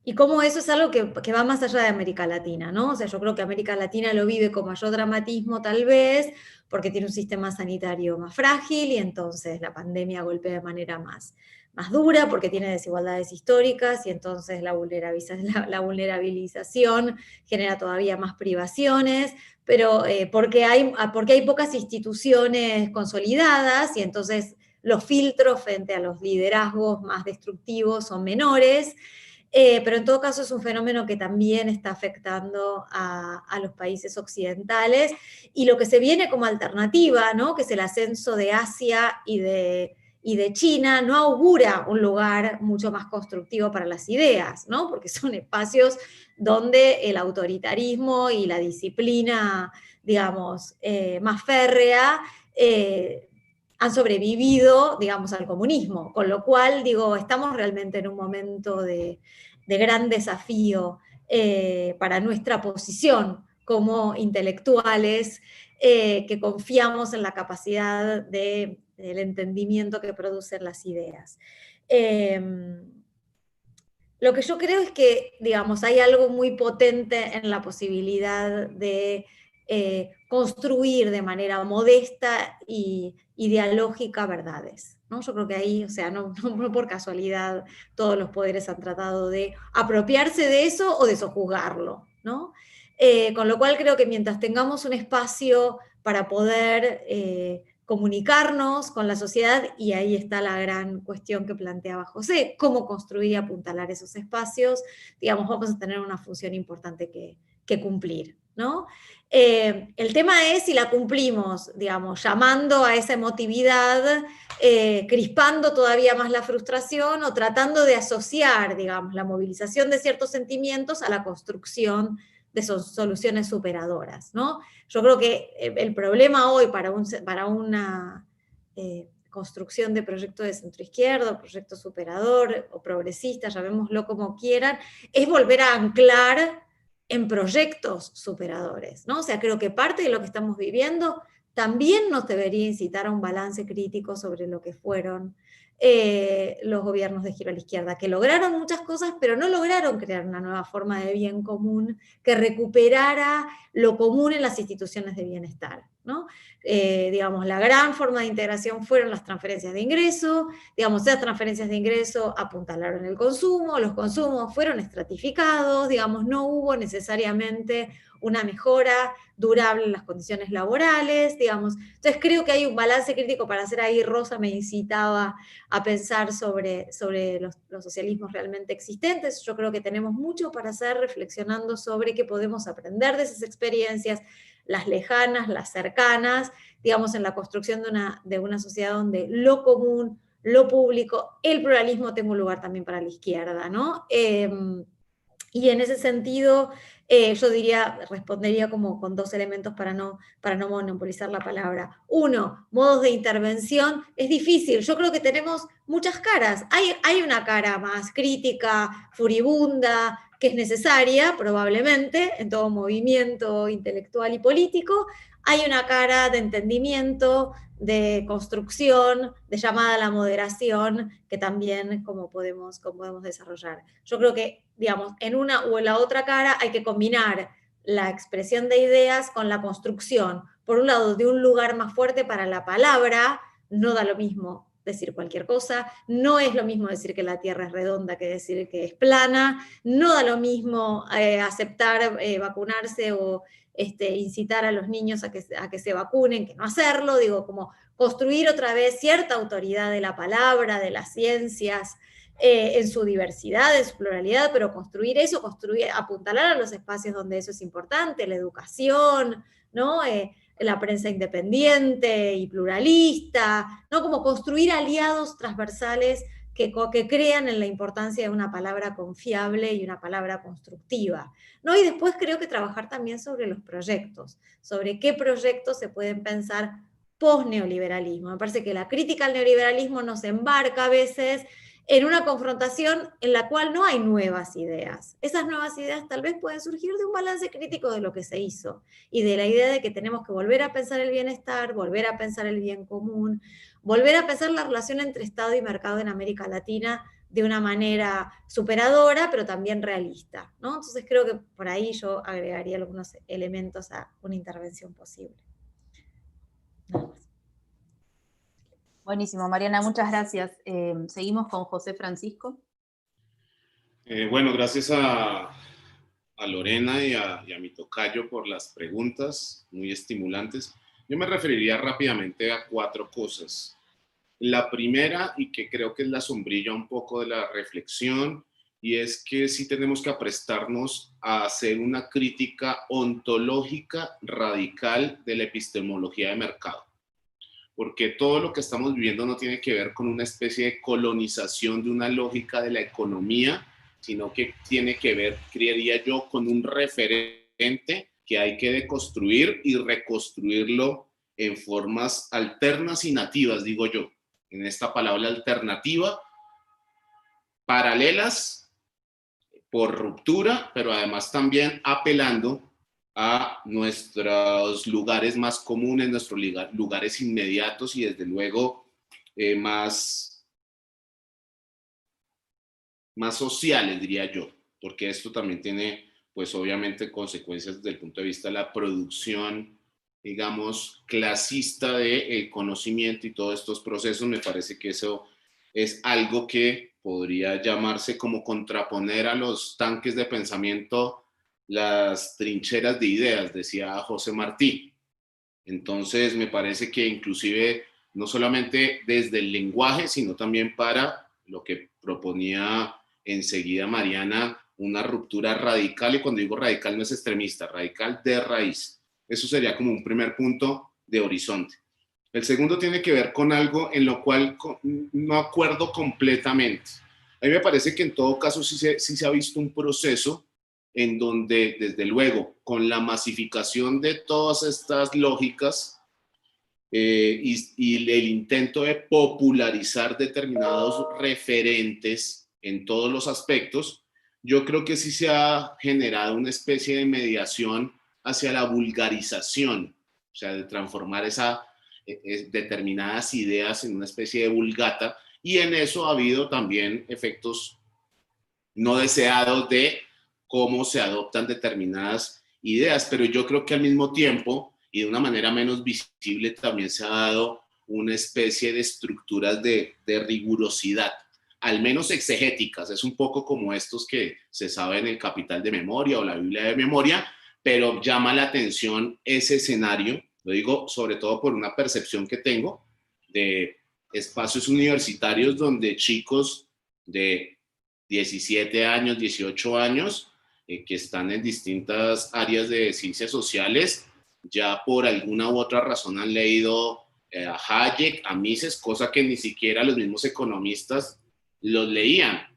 Y cómo eso es algo que va más allá de América Latina, ¿no? O sea, yo creo que América Latina lo vive con mayor dramatismo tal vez, porque tiene un sistema sanitario más frágil y entonces la pandemia golpea de manera más dura, porque tiene desigualdades históricas y entonces la vulnerabilización genera todavía más privaciones, pero porque hay pocas instituciones consolidadas y entonces los filtros frente a los liderazgos más destructivos son menores. Pero en todo caso es un fenómeno que también está afectando a los países occidentales, y lo que se viene como alternativa, ¿no? Que es el ascenso de Asia y de China, no augura un lugar mucho más constructivo para las ideas, ¿no? Porque son espacios donde el autoritarismo y la disciplina, digamos, más férrea, han sobrevivido, digamos, al comunismo, con lo cual, digo, estamos realmente en un momento de gran desafío para nuestra posición como intelectuales que confiamos en la capacidad del entendimiento que producen las ideas. Lo que yo creo es que, digamos, hay algo muy potente en la posibilidad de construir de manera modesta y dialógica verdades, ¿no? Yo creo que ahí, o sea, no por casualidad todos los poderes han tratado de apropiarse de eso o de sojuzgarlo, ¿no? Con lo cual creo que mientras tengamos un espacio para poder comunicarnos con la sociedad, y ahí está la gran cuestión que planteaba José, cómo construir y apuntalar esos espacios, digamos, vamos a tener una función importante que cumplir, ¿no? El tema es si la cumplimos, digamos, llamando a esa emotividad, crispando todavía más la frustración o tratando de asociar, digamos, la movilización de ciertos sentimientos a la construcción de soluciones superadoras, ¿no? Yo creo que el problema hoy para una construcción de proyecto de centroizquierda, proyecto superador o progresista, llamémoslo como quieran, es volver a anclar en proyectos superadores, ¿no? O sea, creo que parte de lo que estamos viviendo también nos debería incitar a un balance crítico sobre lo que fueron los gobiernos de giro a la izquierda, que lograron muchas cosas, pero no lograron crear una nueva forma de bien común que recuperara lo común en las instituciones de bienestar, ¿no? Digamos, la gran forma de integración fueron las transferencias de ingreso, digamos, esas transferencias de ingreso apuntalaron el consumo, los consumos fueron estratificados, digamos, no hubo necesariamente una mejora durable en las condiciones laborales, digamos. Entonces creo que hay un balance crítico para hacer ahí. Rosa me incitaba a pensar sobre los socialismos realmente existentes. Yo creo que tenemos mucho para hacer reflexionando sobre qué podemos aprender de esas experiencias, las lejanas, las cercanas, digamos, en la construcción de una sociedad donde lo común, lo público, el pluralismo tenga un lugar también para la izquierda, ¿no? Y en ese sentido, yo respondería como con dos elementos para no monopolizar la palabra. Uno, modos de intervención. Es difícil, yo creo que tenemos muchas caras. Hay una cara más crítica, furibunda, que es necesaria, probablemente, en todo movimiento intelectual y político. Hay una cara de entendimiento, de construcción, de llamada a la moderación, que también como podemos desarrollar. Yo creo que, digamos, en una o en la otra cara hay que combinar la expresión de ideas con la construcción. Por un lado, de un lugar más fuerte para la palabra, no da lo mismo decir cualquier cosa, no es lo mismo decir que la Tierra es redonda que decir que es plana, no da lo mismo aceptar vacunarse o incitar a los niños a que se vacunen, que no hacerlo, digo, como construir otra vez cierta autoridad de la palabra, de las ciencias, en su diversidad, en su pluralidad, pero apuntalar a los espacios donde eso es importante, la educación, ¿no? La prensa independiente y pluralista, ¿no? Como construir aliados transversales que crean en la importancia de una palabra confiable y una palabra constructiva, ¿no? Y después creo que trabajar también sobre los proyectos, sobre qué proyectos se pueden pensar post-neoliberalismo. Me parece que la crítica al neoliberalismo nos embarca a veces en una confrontación en la cual no hay nuevas ideas. Esas nuevas ideas tal vez pueden surgir de un balance crítico de lo que se hizo y de la idea de que tenemos que volver a pensar el bienestar, volver a pensar el bien común, volver a pensar la relación entre Estado y mercado en América Latina de una manera superadora, pero también realista, ¿no? Entonces creo que por ahí yo agregaría algunos elementos a una intervención posible. Nada más. Buenísimo, Mariana, muchas gracias. Seguimos con José Francisco. Bueno, gracias a Lorena y a mi tocayo por las preguntas muy estimulantes. Yo me referiría rápidamente a 4 cosas. La primera, y que creo que es la sombrilla un poco de la reflexión, y es que sí tenemos que aprestarnos a hacer una crítica ontológica radical de la epistemología de mercado. Porque todo lo que estamos viviendo no tiene que ver con una especie de colonización de una lógica de la economía, sino que tiene que ver, creería yo, con un referente que hay que deconstruir y reconstruirlo en formas alternas y nativas, digo yo. En esta palabra alternativa, paralelas por ruptura, pero además también apelando a nuestros lugares más comunes, nuestros lugares inmediatos y desde luego más sociales, diría yo, porque esto también tiene, pues obviamente, consecuencias desde el punto de vista de la producción, digamos, clasista del conocimiento y todos estos procesos. Me parece que eso es algo que podría llamarse como contraponer a los tanques de pensamiento las trincheras de ideas, decía José Martí. Entonces me parece que inclusive no solamente desde el lenguaje, sino también para lo que proponía enseguida Mariana, una ruptura radical, y cuando digo radical no es extremista, radical de raíz. Eso sería como un primer punto de horizonte. El segundo tiene que ver con algo en lo cual no acuerdo completamente. A mí me parece que en todo caso sí se ha visto un proceso en donde, desde luego, con la masificación de todas estas lógicas y el intento de popularizar determinados referentes en todos los aspectos, yo creo que sí se ha generado una especie de mediación hacia la vulgarización, o sea, de transformar determinadas ideas en una especie de vulgata, y en eso ha habido también efectos no deseados de cómo se adoptan determinadas ideas, pero yo creo que al mismo tiempo y de una manera menos visible también se ha dado una especie de estructuras de rigurosidad, al menos exegéticas. Es un poco como estos que se sabe en el Capital de Memoria o la Biblia de Memoria, pero llama la atención ese escenario, lo digo sobre todo por una percepción que tengo de espacios universitarios donde chicos de 17 años, 18 años, que están en distintas áreas de ciencias sociales, ya por alguna u otra razón han leído a Hayek, a Mises, cosa que ni siquiera los mismos economistas los leían.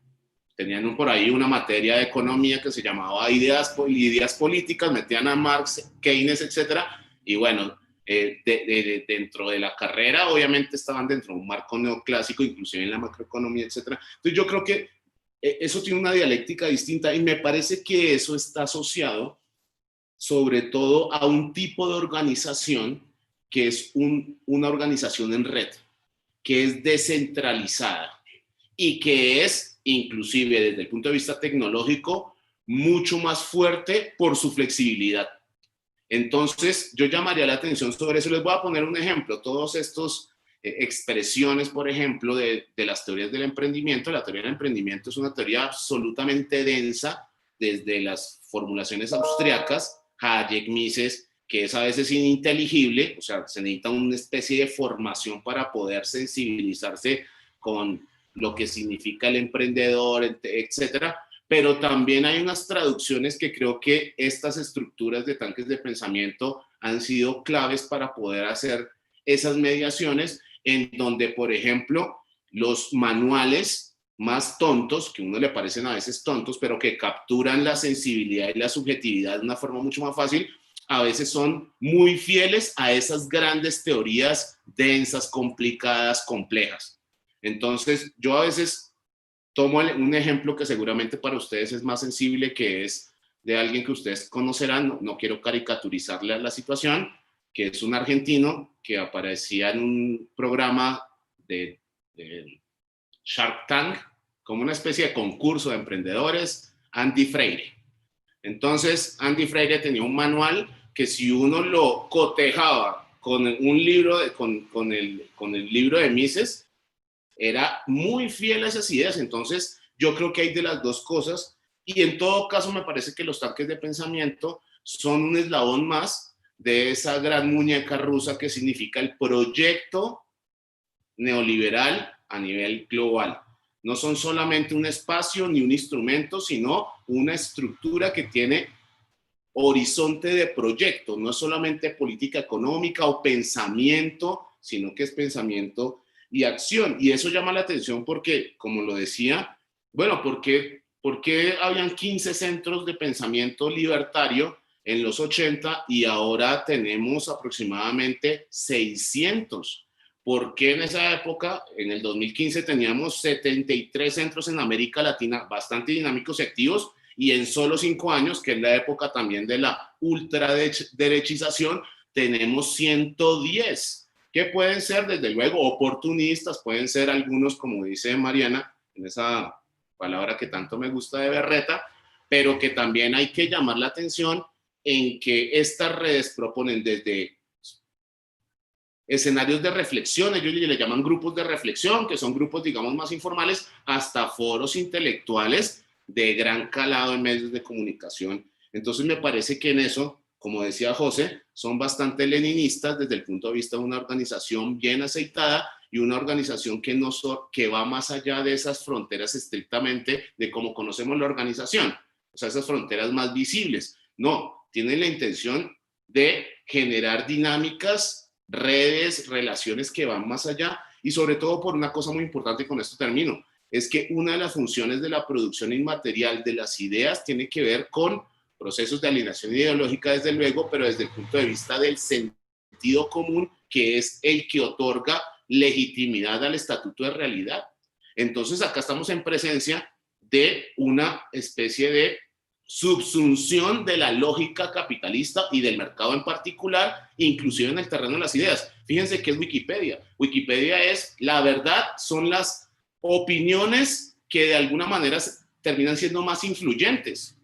Tenían por ahí una materia de economía que se llamaba ideas políticas, metían a Marx, Keynes, etcétera, y bueno, dentro de la carrera obviamente estaban dentro de un marco neoclásico, inclusive en la macroeconomía, etcétera. Entonces yo creo que eso tiene una dialéctica distinta y me parece que eso está asociado sobre todo a un tipo de organización que es una organización en red, que es descentralizada y que es, inclusive desde el punto de vista tecnológico, mucho más fuerte por su flexibilidad. Entonces, yo llamaría la atención sobre eso. Les voy a poner un ejemplo. Todos estos expresiones, por ejemplo, de las teorías del emprendimiento. La teoría del emprendimiento es una teoría absolutamente densa, desde las formulaciones austriacas, Hayek, Mises, que es a veces ininteligible, o sea, se necesita una especie de formación para poder sensibilizarse con lo que significa el emprendedor, etcétera, pero también hay unas traducciones que creo que estas estructuras de tanques de pensamiento han sido claves para poder hacer esas mediaciones, en donde, por ejemplo, los manuales más tontos, que a uno le parecen a veces tontos, pero que capturan la sensibilidad y la subjetividad de una forma mucho más fácil, a veces son muy fieles a esas grandes teorías densas, complicadas, complejas. Entonces, yo a veces tomo un ejemplo que seguramente para ustedes es más sensible, que es de alguien que ustedes conocerán, no quiero caricaturizarle a la situación, que es un argentino que aparecía en un programa de Shark Tank, como una especie de concurso de emprendedores, Andy Freire. Entonces, Andy Freire tenía un manual que si uno lo cotejaba con un libro, con el libro de Mises, era muy fiel a esas ideas. Entonces, yo creo que hay de las dos cosas, y en todo caso me parece que los tanques de pensamiento son un eslabón más de esa gran muñeca rusa que significa el proyecto neoliberal a nivel global. No son solamente un espacio ni un instrumento, sino una estructura que tiene horizonte de proyecto. No es solamente política económica o pensamiento, sino que es pensamiento y acción. Y eso llama la atención porque, como lo decía, bueno, ¿por qué habían 15 centros de pensamiento libertario en los 80 y ahora tenemos aproximadamente 600? ¿Por qué en esa época, en el 2015, teníamos 73 centros en América Latina bastante dinámicos y activos, y en solo 5 años, que es la época también de la ultraderechización, tenemos 110, que pueden ser, desde luego, oportunistas, pueden ser algunos, como dice Mariana, en esa palabra que tanto me gusta de berreta, pero que también hay que llamar la atención en que estas redes proponen desde escenarios de reflexión, ellos le llaman grupos de reflexión, que son grupos, digamos, más informales, hasta foros intelectuales de gran calado en medios de comunicación. Entonces me parece que en eso, como decía José, son bastante leninistas desde el punto de vista de una organización bien aceitada y una organización que va más allá de esas fronteras estrictamente de cómo conocemos la organización, o sea, esas fronteras más visibles. No, tienen la intención de generar dinámicas, redes, relaciones que van más allá, y sobre todo por una cosa muy importante, y con esto termino, es que una de las funciones de la producción inmaterial de las ideas tiene que ver con procesos de alineación ideológica, desde luego, pero desde el punto de vista del sentido común, que es el que otorga legitimidad al estatuto de realidad. Entonces acá estamos en presencia de una especie de subsunción de la lógica capitalista y del mercado en particular, inclusive en el terreno de las ideas. Fíjense que es Wikipedia. Wikipedia es la verdad, son las opiniones que de alguna manera terminan siendo más influyentes.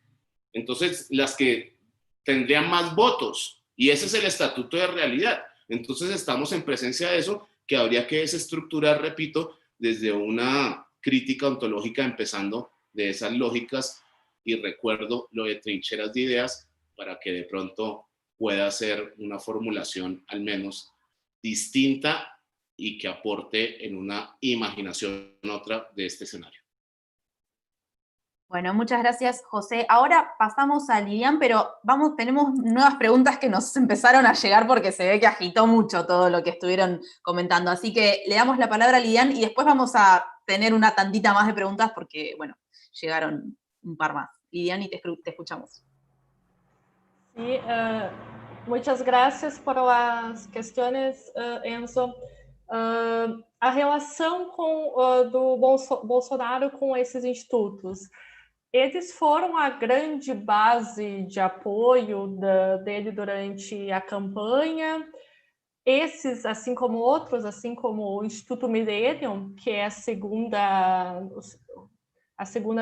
Entonces, las que tendrían más votos, y ese es el estatuto de realidad. Entonces, estamos en presencia de eso que habría que desestructurar, repito, desde una crítica ontológica, empezando de esas lógicas, y recuerdo lo de trincheras de ideas, para que de pronto pueda ser una formulación al menos distinta y que aporte en una imaginación otra de este escenario. Bueno, muchas gracias, José. Ahora pasamos a Lilian, pero tenemos nuevas preguntas que nos empezaron a llegar porque se ve que agitó mucho todo lo que estuvieron comentando. Así que le damos la palabra a Lilian y después vamos a tener una tantita más de preguntas porque, bueno, llegaron un par más. Lilian, y te escuchamos. Sí, muchas gracias por las questões, Enzo. A relação do Bolsonaro com esses institutos, eles foram a grande base de apoio dele durante a campanha. Esses, assim como outros, assim como o Instituto Millennium, que é a segunda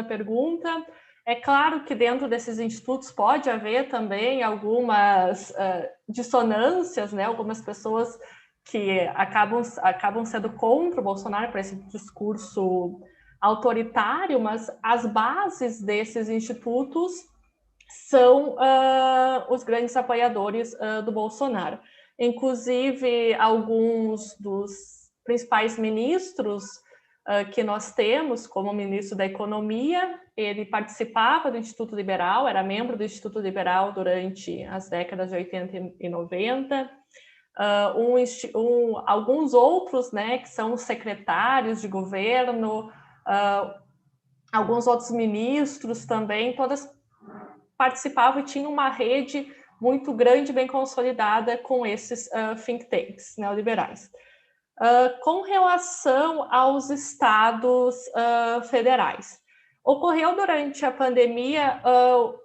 pergunta. É claro que dentro desses institutos pode haver também algumas dissonâncias, né? Algumas pessoas que acabam sendo contra o Bolsonaro por esse discurso autoritário, mas as bases desses institutos são os grandes apoiadores do Bolsonaro. Inclusive, alguns dos principais ministros que nós temos, como o ministro da Economia, ele participava do Instituto Liberal, era membro do Instituto Liberal durante as décadas de 80 e 90. Alguns outros, né, que são secretários de governo, alguns outros ministros também, todas participavam e tinham uma rede muito grande, bem consolidada com esses think tanks neoliberais. Com relação aos estados federais, ocorreu durante a pandemia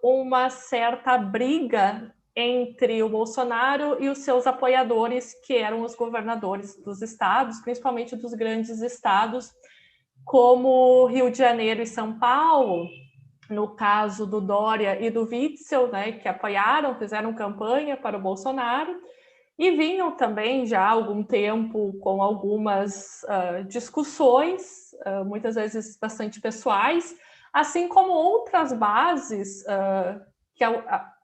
uma certa briga entre o Bolsonaro e os seus apoiadores, que eram os governadores dos estados, principalmente dos grandes estados, como Rio de Janeiro e São Paulo, no caso do Dória e do Witzel, né, que fizeram campanha para o Bolsonaro, e vinham também já há algum tempo com algumas discussões, muitas vezes bastante pessoais, assim como outras bases que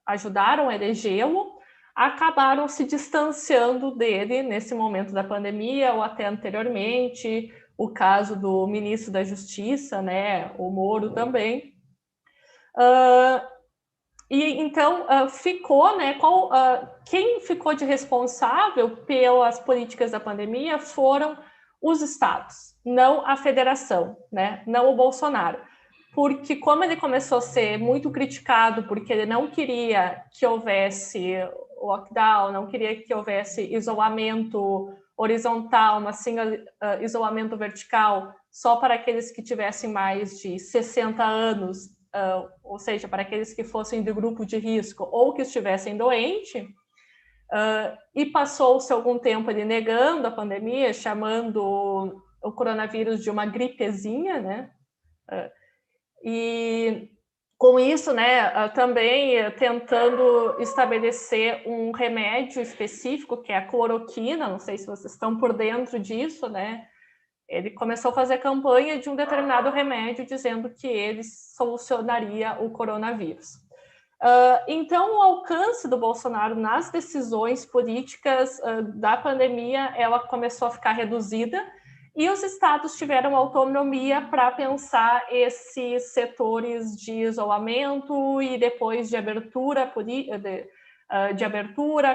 ajudaram a elegê-lo, acabaram se distanciando dele nesse momento da pandemia ou até anteriormente, o caso do ministro da Justiça, né, o Moro também. E então ficou, né? Quem ficou de responsável pelas políticas da pandemia foram os estados, não a federação, né? Não o Bolsonaro, porque como ele começou a ser muito criticado, porque ele não queria que houvesse lockdown, não queria que houvesse isolamento horizontal, mas sim isolamento vertical, só para aqueles que tivessem mais de 60 anos. Ou seja, para aqueles que fossem de grupo de risco ou que estivessem doentes, e passou-se algum tempo ele negando a pandemia, chamando o coronavírus de uma gripezinha, né? E com isso, né, também tentando estabelecer um remédio específico, que é a cloroquina, não sei se vocês estão por dentro disso, né? Ele começou a fazer campanha de um determinado remédio, dizendo que ele solucionaria o coronavírus. Então, o alcance do Bolsonaro nas decisões políticas da pandemia, ela começou a ficar reduzida, e os estados tiveram autonomia para pensar esses setores de isolamento e depois de abertura,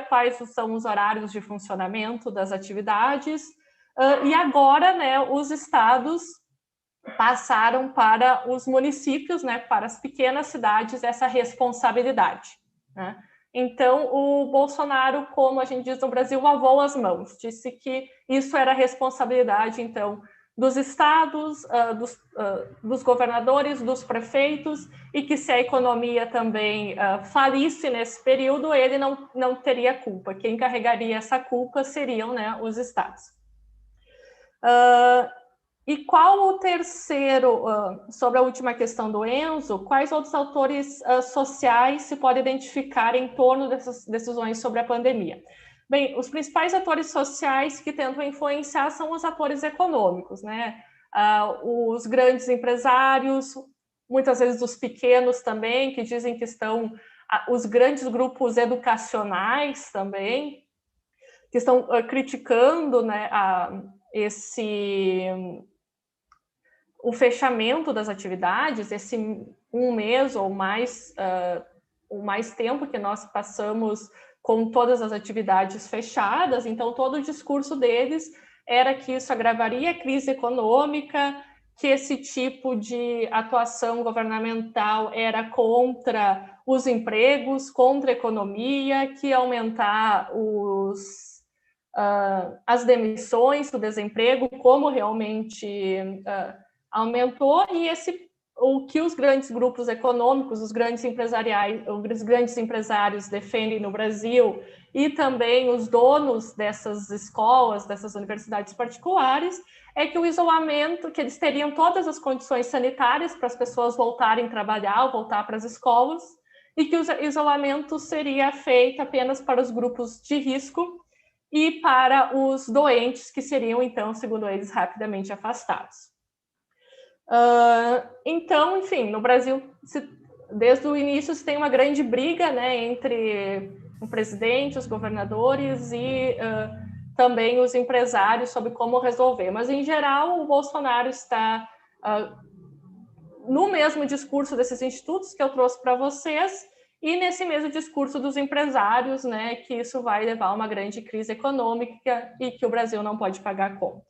quais são os horários de funcionamento das atividades. E agora, né, os estados passaram para os municípios, né, para as pequenas cidades, essa responsabilidade, né? Então, o Bolsonaro, como a gente diz no Brasil, lavou as mãos, disse que isso era responsabilidade, então, dos estados, dos governadores, dos prefeitos, e que se a economia também falisse nesse período, ele não teria culpa. Quem carregaria essa culpa seriam, né, os estados. E qual o terceiro, sobre a última questão do Enzo, quais outros autores sociais se pode identificar em torno dessas decisões sobre a pandemia? Bem, os principais atores sociais que tentam influenciar são os atores econômicos, né? Os grandes empresários, muitas vezes os pequenos também, que dizem que estão, os grandes grupos educacionais também, que estão criticando, né, o fechamento das atividades, esse um mês ou mais, o mais tempo que nós passamos com todas as atividades fechadas. Então, todo o discurso deles era que isso agravaria a crise econômica, que esse tipo de atuação governamental era contra os empregos, contra a economia, que ia aumentar as demissões, o desemprego, como realmente aumentou, e o que os grandes grupos econômicos, os grandes empresários defendem no Brasil, e também os donos dessas escolas, dessas universidades particulares, é que o isolamento, que eles teriam todas as condições sanitárias para as pessoas voltarem a trabalhar, voltar para as escolas, e que o isolamento seria feito apenas para os grupos de risco e para os doentes, que seriam, então, segundo eles, rapidamente afastados. Então, enfim, no Brasil, desde o início, se tem uma grande briga, né, entre o presidente, os governadores e também os empresários sobre como resolver. Mas, em geral, o Bolsonaro está no mesmo discurso desses institutos que eu trouxe para vocês e nesse mesmo discurso dos empresários, né, que isso vai levar a uma grande crise econômica e que o Brasil não pode pagar a conta.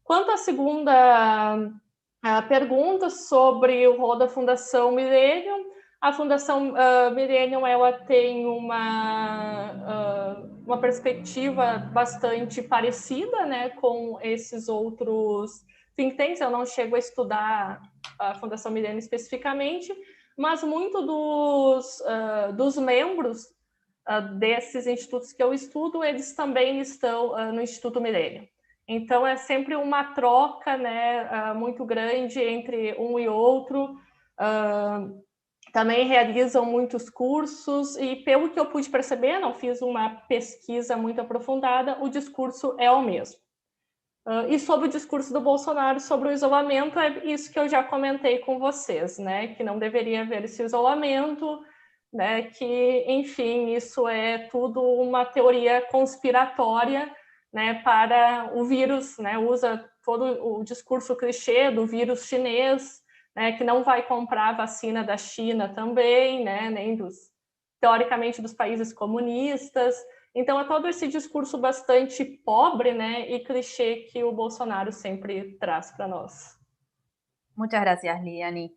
Quanto à segunda pergunta sobre o rol da Fundação Millennium, a Fundação Millennium ela tem uma perspectiva bastante parecida, né, com esses outros think tanks. Eu não chego a estudar a Fundação Millennium especificamente, mas muito dos membros desses institutos que eu estudo, eles também estão no Instituto Millennium. Então, é sempre uma troca, né, muito grande entre um e outro. Também realizam muitos cursos e, pelo que eu pude perceber, não fiz uma pesquisa muito aprofundada, o discurso é o mesmo. E sobre o discurso do Bolsonaro sobre o isolamento, é isso que eu já comentei com vocês, né, que não deveria haver esse isolamento, né, que, enfim, isso é tudo uma teoria conspiratória, né, para o vírus, né, usa todo o discurso clichê do vírus chinês, né, que não vai comprar vacina da China também, né, nem teoricamente dos países comunistas. Então é todo esse discurso bastante pobre, né, y cliché que o Bolsonaro sempre traz para nós. Muchas gracias, Lidiani.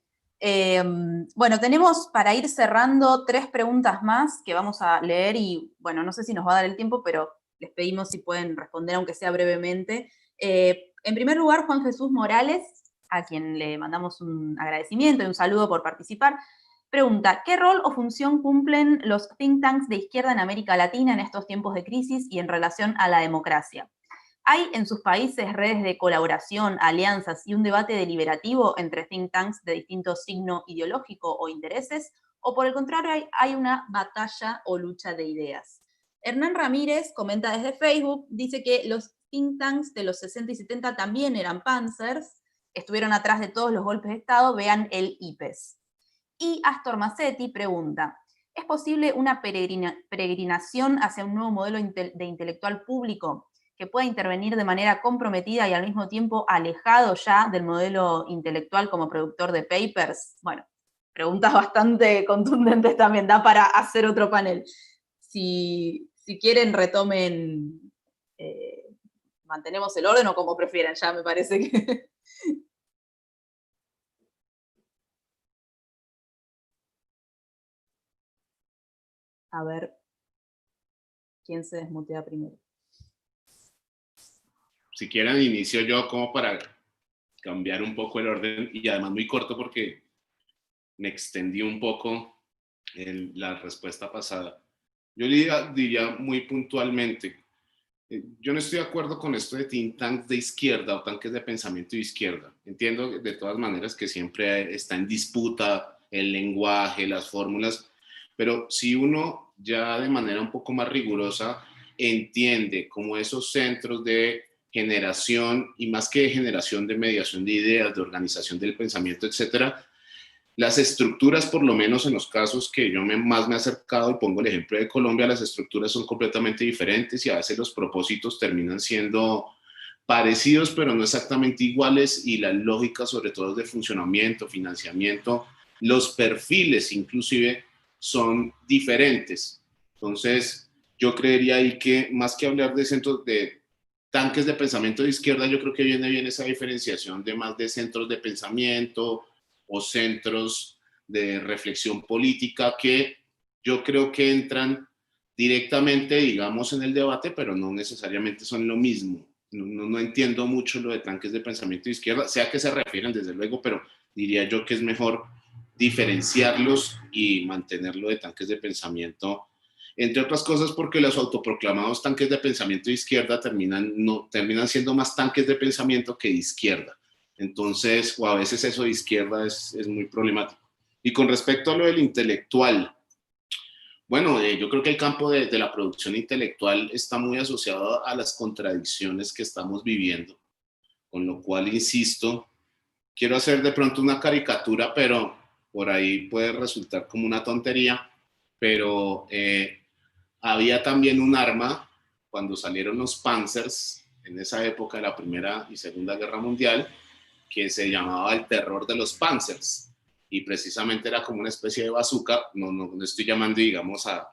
Bueno, tenemos para ir cerrando 3 preguntas más que vamos a leer y, bueno, no sé si nos va a dar el tiempo, pero les pedimos si pueden responder, aunque sea brevemente. En primer lugar, Juan Jesús Morales, a quien le mandamos un agradecimiento y un saludo por participar, pregunta, ¿qué rol o función cumplen los think tanks de izquierda en América Latina en estos tiempos de crisis y en relación a la democracia? ¿Hay en sus países redes de colaboración, alianzas y un debate deliberativo entre think tanks de distinto signo ideológico o intereses? ¿O por el contrario hay una batalla o lucha de ideas? Hernán Ramírez comenta desde Facebook, dice que los think tanks de los 60 y 70 también eran panzers, estuvieron atrás de todos los golpes de Estado, vean el IPES. Y Astor Massetti pregunta, ¿es posible una peregrinación hacia un nuevo modelo de intelectual público que pueda intervenir de manera comprometida y al mismo tiempo alejado ya del modelo intelectual como productor de papers? Bueno, preguntas bastante contundentes también, da para hacer otro panel. Si quieren retomen, mantenemos el orden o como prefieran, ya me parece que... A ver, ¿quién se desmutea primero? Si quieren, inicio yo como para cambiar un poco el orden y además muy corto porque me extendí un poco en la respuesta pasada. Yo diría muy puntualmente, yo no estoy de acuerdo con esto de think tanks de izquierda o tanques de pensamiento de izquierda. Entiendo de todas maneras que siempre está en disputa el lenguaje, las fórmulas, pero si uno ya de manera un poco más rigurosa entiende como esos centros de generación y más que de generación de mediación de ideas, de organización del pensamiento, etcétera, las estructuras, por lo menos en los casos que yo más me he acercado, y pongo el ejemplo de Colombia, las estructuras son completamente diferentes y a veces los propósitos terminan siendo parecidos, pero no exactamente iguales, y las lógicas, sobre todo de funcionamiento, financiamiento, los perfiles inclusive son diferentes. Entonces, yo creería ahí que más que hablar de centros de tanques de pensamiento de izquierda, yo creo que viene bien esa diferenciación de más de centros de pensamiento o centros de reflexión política que yo creo que entran directamente, digamos, en el debate, pero no necesariamente son lo mismo. No entiendo mucho lo de tanques de pensamiento de izquierda, sé a qué se refieren desde luego, pero diría yo que es mejor diferenciarlos y mantenerlo de tanques de pensamiento, entre otras cosas porque los autoproclamados tanques de pensamiento de izquierda terminan siendo más tanques de pensamiento que de izquierda. Entonces, o a veces eso de izquierda es muy problemático. Y con respecto a lo del intelectual, bueno, yo creo que el campo de la producción intelectual está muy asociado a las contradicciones que estamos viviendo, con lo cual, insisto, quiero hacer de pronto una caricatura, pero por ahí puede resultar como una tontería, pero había también un arma cuando salieron los Panzers, en esa época de la Primera y Segunda Guerra Mundial, que se llamaba el terror de los Panzers, y precisamente era como una especie de bazooka. No estoy llamando, digamos, a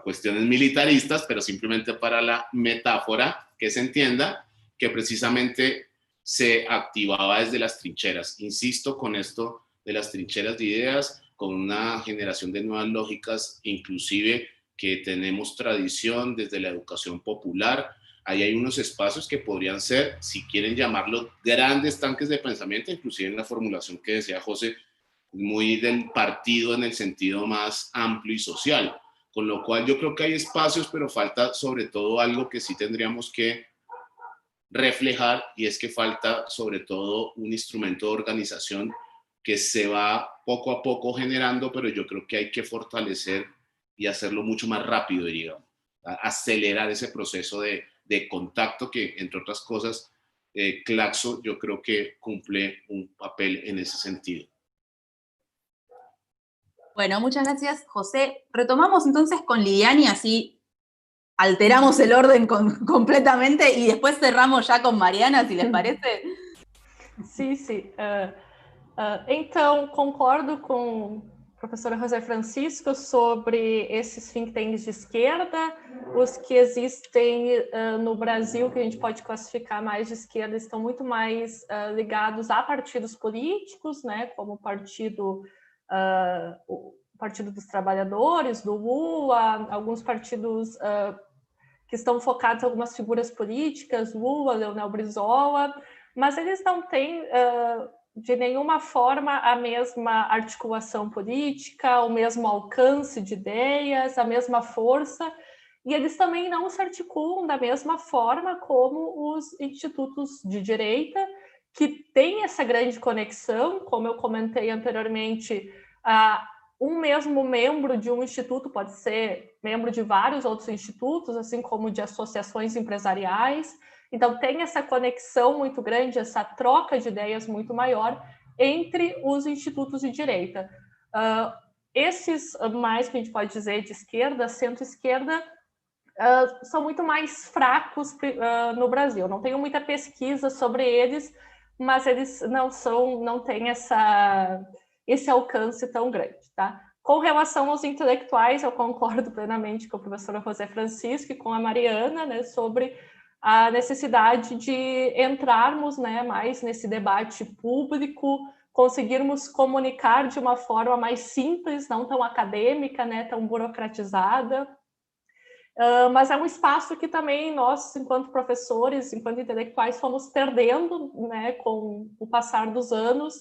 cuestiones militaristas, pero simplemente para la metáfora que se entienda, que precisamente se activaba desde las trincheras. Insisto con esto de las trincheras de ideas, con una generación de nuevas lógicas, inclusive que tenemos tradición desde la educación popular. Ahí hay unos espacios que podrían ser, si quieren llamarlo, grandes tanques de pensamiento, inclusive en la formulación que decía José, muy del partido en el sentido más amplio y social. Con lo cual yo creo que hay espacios, pero falta sobre todo algo que sí tendríamos que reflejar, y es que falta sobre todo un instrumento de organización que se va poco a poco generando, pero yo creo que hay que fortalecer y hacerlo mucho más rápido, digamos, acelerar ese proceso de contacto que, entre otras cosas, Claxo yo creo que cumple un papel en ese sentido. Bueno, muchas gracias, José. Retomamos entonces con Lidiani, así alteramos el orden completamente y después cerramos ya com Mariana, si les parece. Sim, sim. Então, concordo com a professora José Francisco sobre esses think tanks de esquerda. Os que existem no Brasil, que a gente pode classificar mais de esquerda, estão muito mais ligados a partidos políticos, né, como o Partido dos Trabalhadores, do Lula, alguns partidos que estão focados em algumas figuras políticas, Lula, Leonel Brizola, mas eles não têm, de nenhuma forma, a mesma articulação política, o mesmo alcance de ideias, a mesma força, e eles também não se articulam da mesma forma como os institutos de direita, que têm essa grande conexão, como eu comentei anteriormente, um mesmo membro de um instituto pode ser membro de vários outros institutos, assim como de associações empresariais. Então, tem essa conexão muito grande, essa troca de ideias muito maior entre os institutos de direita. Esses mais, que a gente pode dizer, de esquerda, centro-esquerda, são muito mais fracos no Brasil. Não tenho muita pesquisa sobre eles, mas eles não têm esse alcance tão grande, tá? Com relação aos intelectuais, eu concordo plenamente com a professora José Francisco e com a Mariana, né, sobre a necessidade de entrarmos, né, mais nesse debate público, conseguirmos comunicar de uma forma mais simples, não tão acadêmica, né, tão burocratizada. Mas é um espaço que também nós, enquanto professores, enquanto intelectuais, fomos perdendo, né, com o passar dos anos,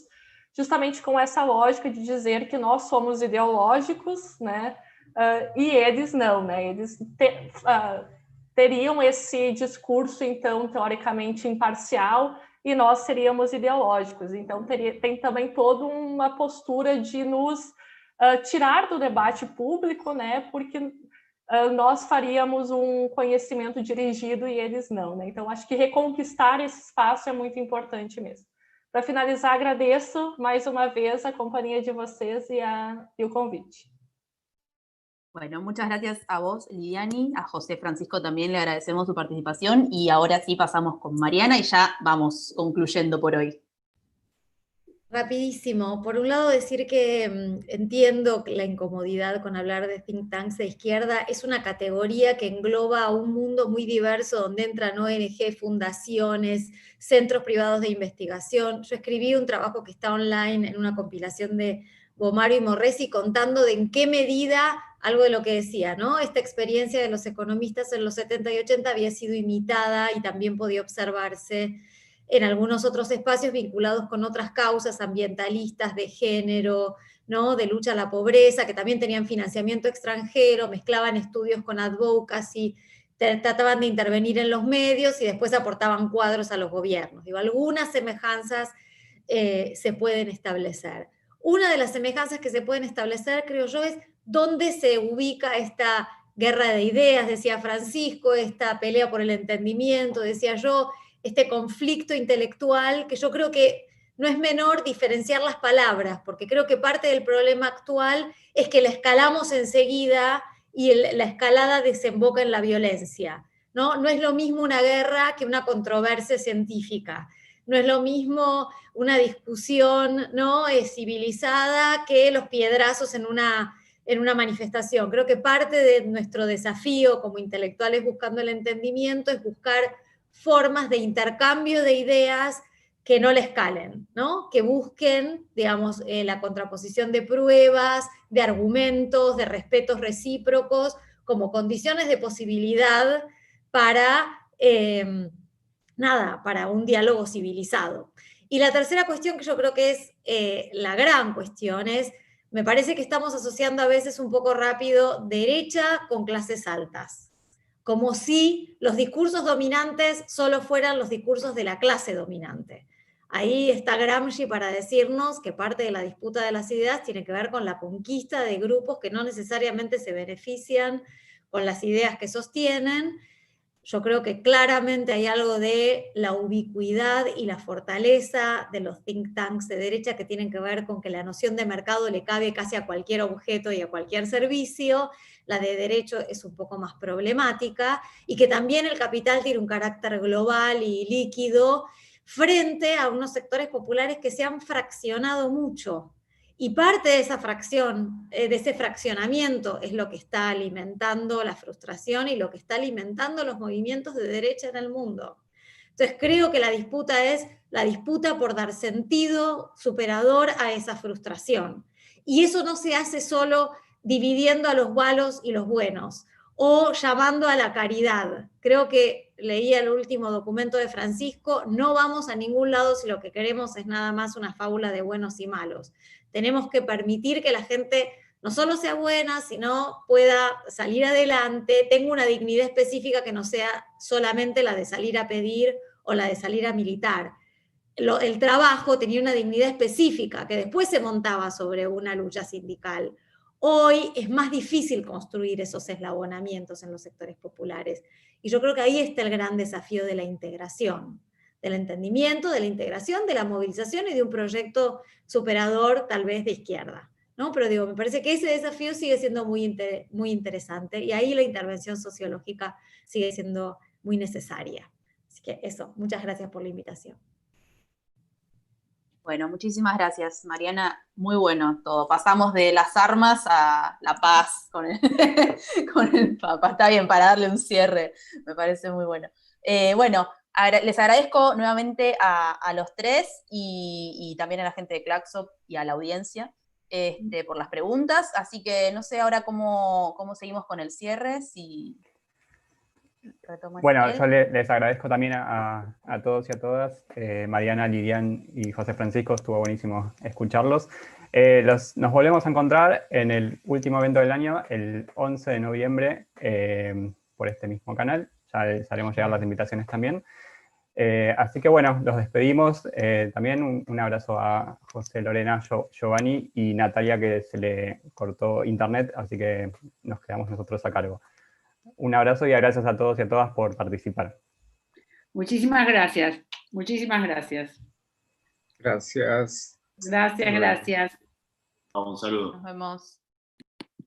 justamente com essa lógica de dizer que nós somos ideológicos, né, e eles não, né, eles teriam esse discurso, então, teoricamente imparcial, e nós seríamos ideológicos. Então, tem também toda uma postura de nos tirar do debate público, né, porque nós faríamos um conhecimento dirigido e eles não, né? Então, acho que reconquistar esse espaço é muito importante mesmo. Para finalizar, agradeço mais uma vez a companhia de vocês y el convite. Bueno, muchas gracias a vos, Liliani, a José Francisco también le agradecemos su participación y ahora sí pasamos con Mariana y ya vamos concluyendo por hoy. Rapidísimo. Por un lado decir que entiendo la incomodidad con hablar de think tanks de izquierda. Es una categoría que engloba a un mundo muy diverso donde entran ONG, fundaciones, centros privados de investigación. Yo escribí un trabajo que está online en una compilación de Bomario y Morresi contando de en qué medida, algo de lo que decía, ¿no? Esta experiencia de los economistas en los 70 y 80 había sido imitada y también podía observarse en algunos otros espacios vinculados con otras causas ambientalistas, de género, ¿no? De lucha a la pobreza, que también tenían financiamiento extranjero, mezclaban estudios con advocacy, trataban de intervenir en los medios y después aportaban cuadros a los gobiernos. Digo, algunas semejanzas se pueden establecer. Una de las semejanzas que se pueden establecer, creo yo, es dónde se ubica esta guerra de ideas, decía Francisco, esta pelea por el entendimiento, decía yo, este conflicto intelectual, que yo creo que no es menor diferenciar las palabras, porque creo que parte del problema actual es que la escalamos enseguida y la escalada desemboca en la violencia, ¿no? No es lo mismo una guerra que una controversia científica, no es lo mismo una discusión, ¿no? Civilizada que los piedrazos en una manifestación. Creo que parte de nuestro desafío como intelectuales buscando el entendimiento es buscar formas de intercambio de ideas que no le escalen, ¿no? Que busquen, digamos, la contraposición de pruebas, de argumentos, de respetos recíprocos, como condiciones de posibilidad para, para un diálogo civilizado. Y la tercera cuestión que yo creo que es la gran cuestión es, me parece que estamos asociando a veces un poco rápido derecha con clases altas, como si los discursos dominantes solo fueran los discursos de la clase dominante. Ahí está Gramsci para decirnos que parte de la disputa de las ideas tiene que ver con la conquista de grupos que no necesariamente se benefician con las ideas que sostienen. Yo creo que claramente hay algo de la ubicuidad y la fortaleza de los think tanks de derecha que tienen que ver con que la noción de mercado le cabe casi a cualquier objeto y a cualquier servicio. La de derecho es un poco más problemática, y que también el capital tiene un carácter global y líquido frente a unos sectores populares que se han fraccionado mucho. Y parte de esa fracción, de ese fraccionamiento, es lo que está alimentando la frustración y lo que está alimentando los movimientos de derecha en el mundo. Entonces creo que la disputa es la disputa por dar sentido superador a esa frustración. Y eso no se hace solo dividiendo a los malos y los buenos, o llamando a la caridad. Creo que leía el último documento de Francisco, no vamos a ningún lado si lo que queremos es nada más una fábula de buenos y malos. Tenemos que permitir que la gente no solo sea buena, sino pueda salir adelante, tenga una dignidad específica que no sea solamente la de salir a pedir o la de salir a militar. El trabajo tenía una dignidad específica que después se montaba sobre una lucha sindical. Hoy es más difícil construir esos eslabonamientos en los sectores populares. Y yo creo que ahí está el gran desafío de la integración, del entendimiento, de la integración, de la movilización y de un proyecto superador tal vez de izquierda, ¿no? Pero digo, me parece que ese desafío sigue siendo muy interesante, y ahí la intervención sociológica sigue siendo muy necesaria. Así que eso, muchas gracias por la invitación. Bueno, muchísimas gracias, Mariana. Muy bueno todo. Pasamos de las armas a la paz con el Papa. Está bien, para darle un cierre. Me parece muy bueno. Bueno, les agradezco nuevamente a los tres y también a la gente de Claxo y a la audiencia por las preguntas. Así que no sé ahora cómo seguimos con el cierre. Si bueno, yo les agradezco también a todos y a todas. Mariana, Lilian y José Francisco, estuvo buenísimo escucharlos. Nos volvemos a encontrar en el último evento del año, el 11 de noviembre, por este mismo canal. ya les haremos llegar las invitaciones también. Así que bueno, los despedimos. También un abrazo a José, Lorena, Giovanni y Natalia, que se le cortó internet, así que nos quedamos nosotros a cargo. Un abrazo y gracias a todos y a todas por participar. Muchísimas gracias. Muchísimas gracias. Gracias. Gracias, gracias. Un saludo. Nos vemos.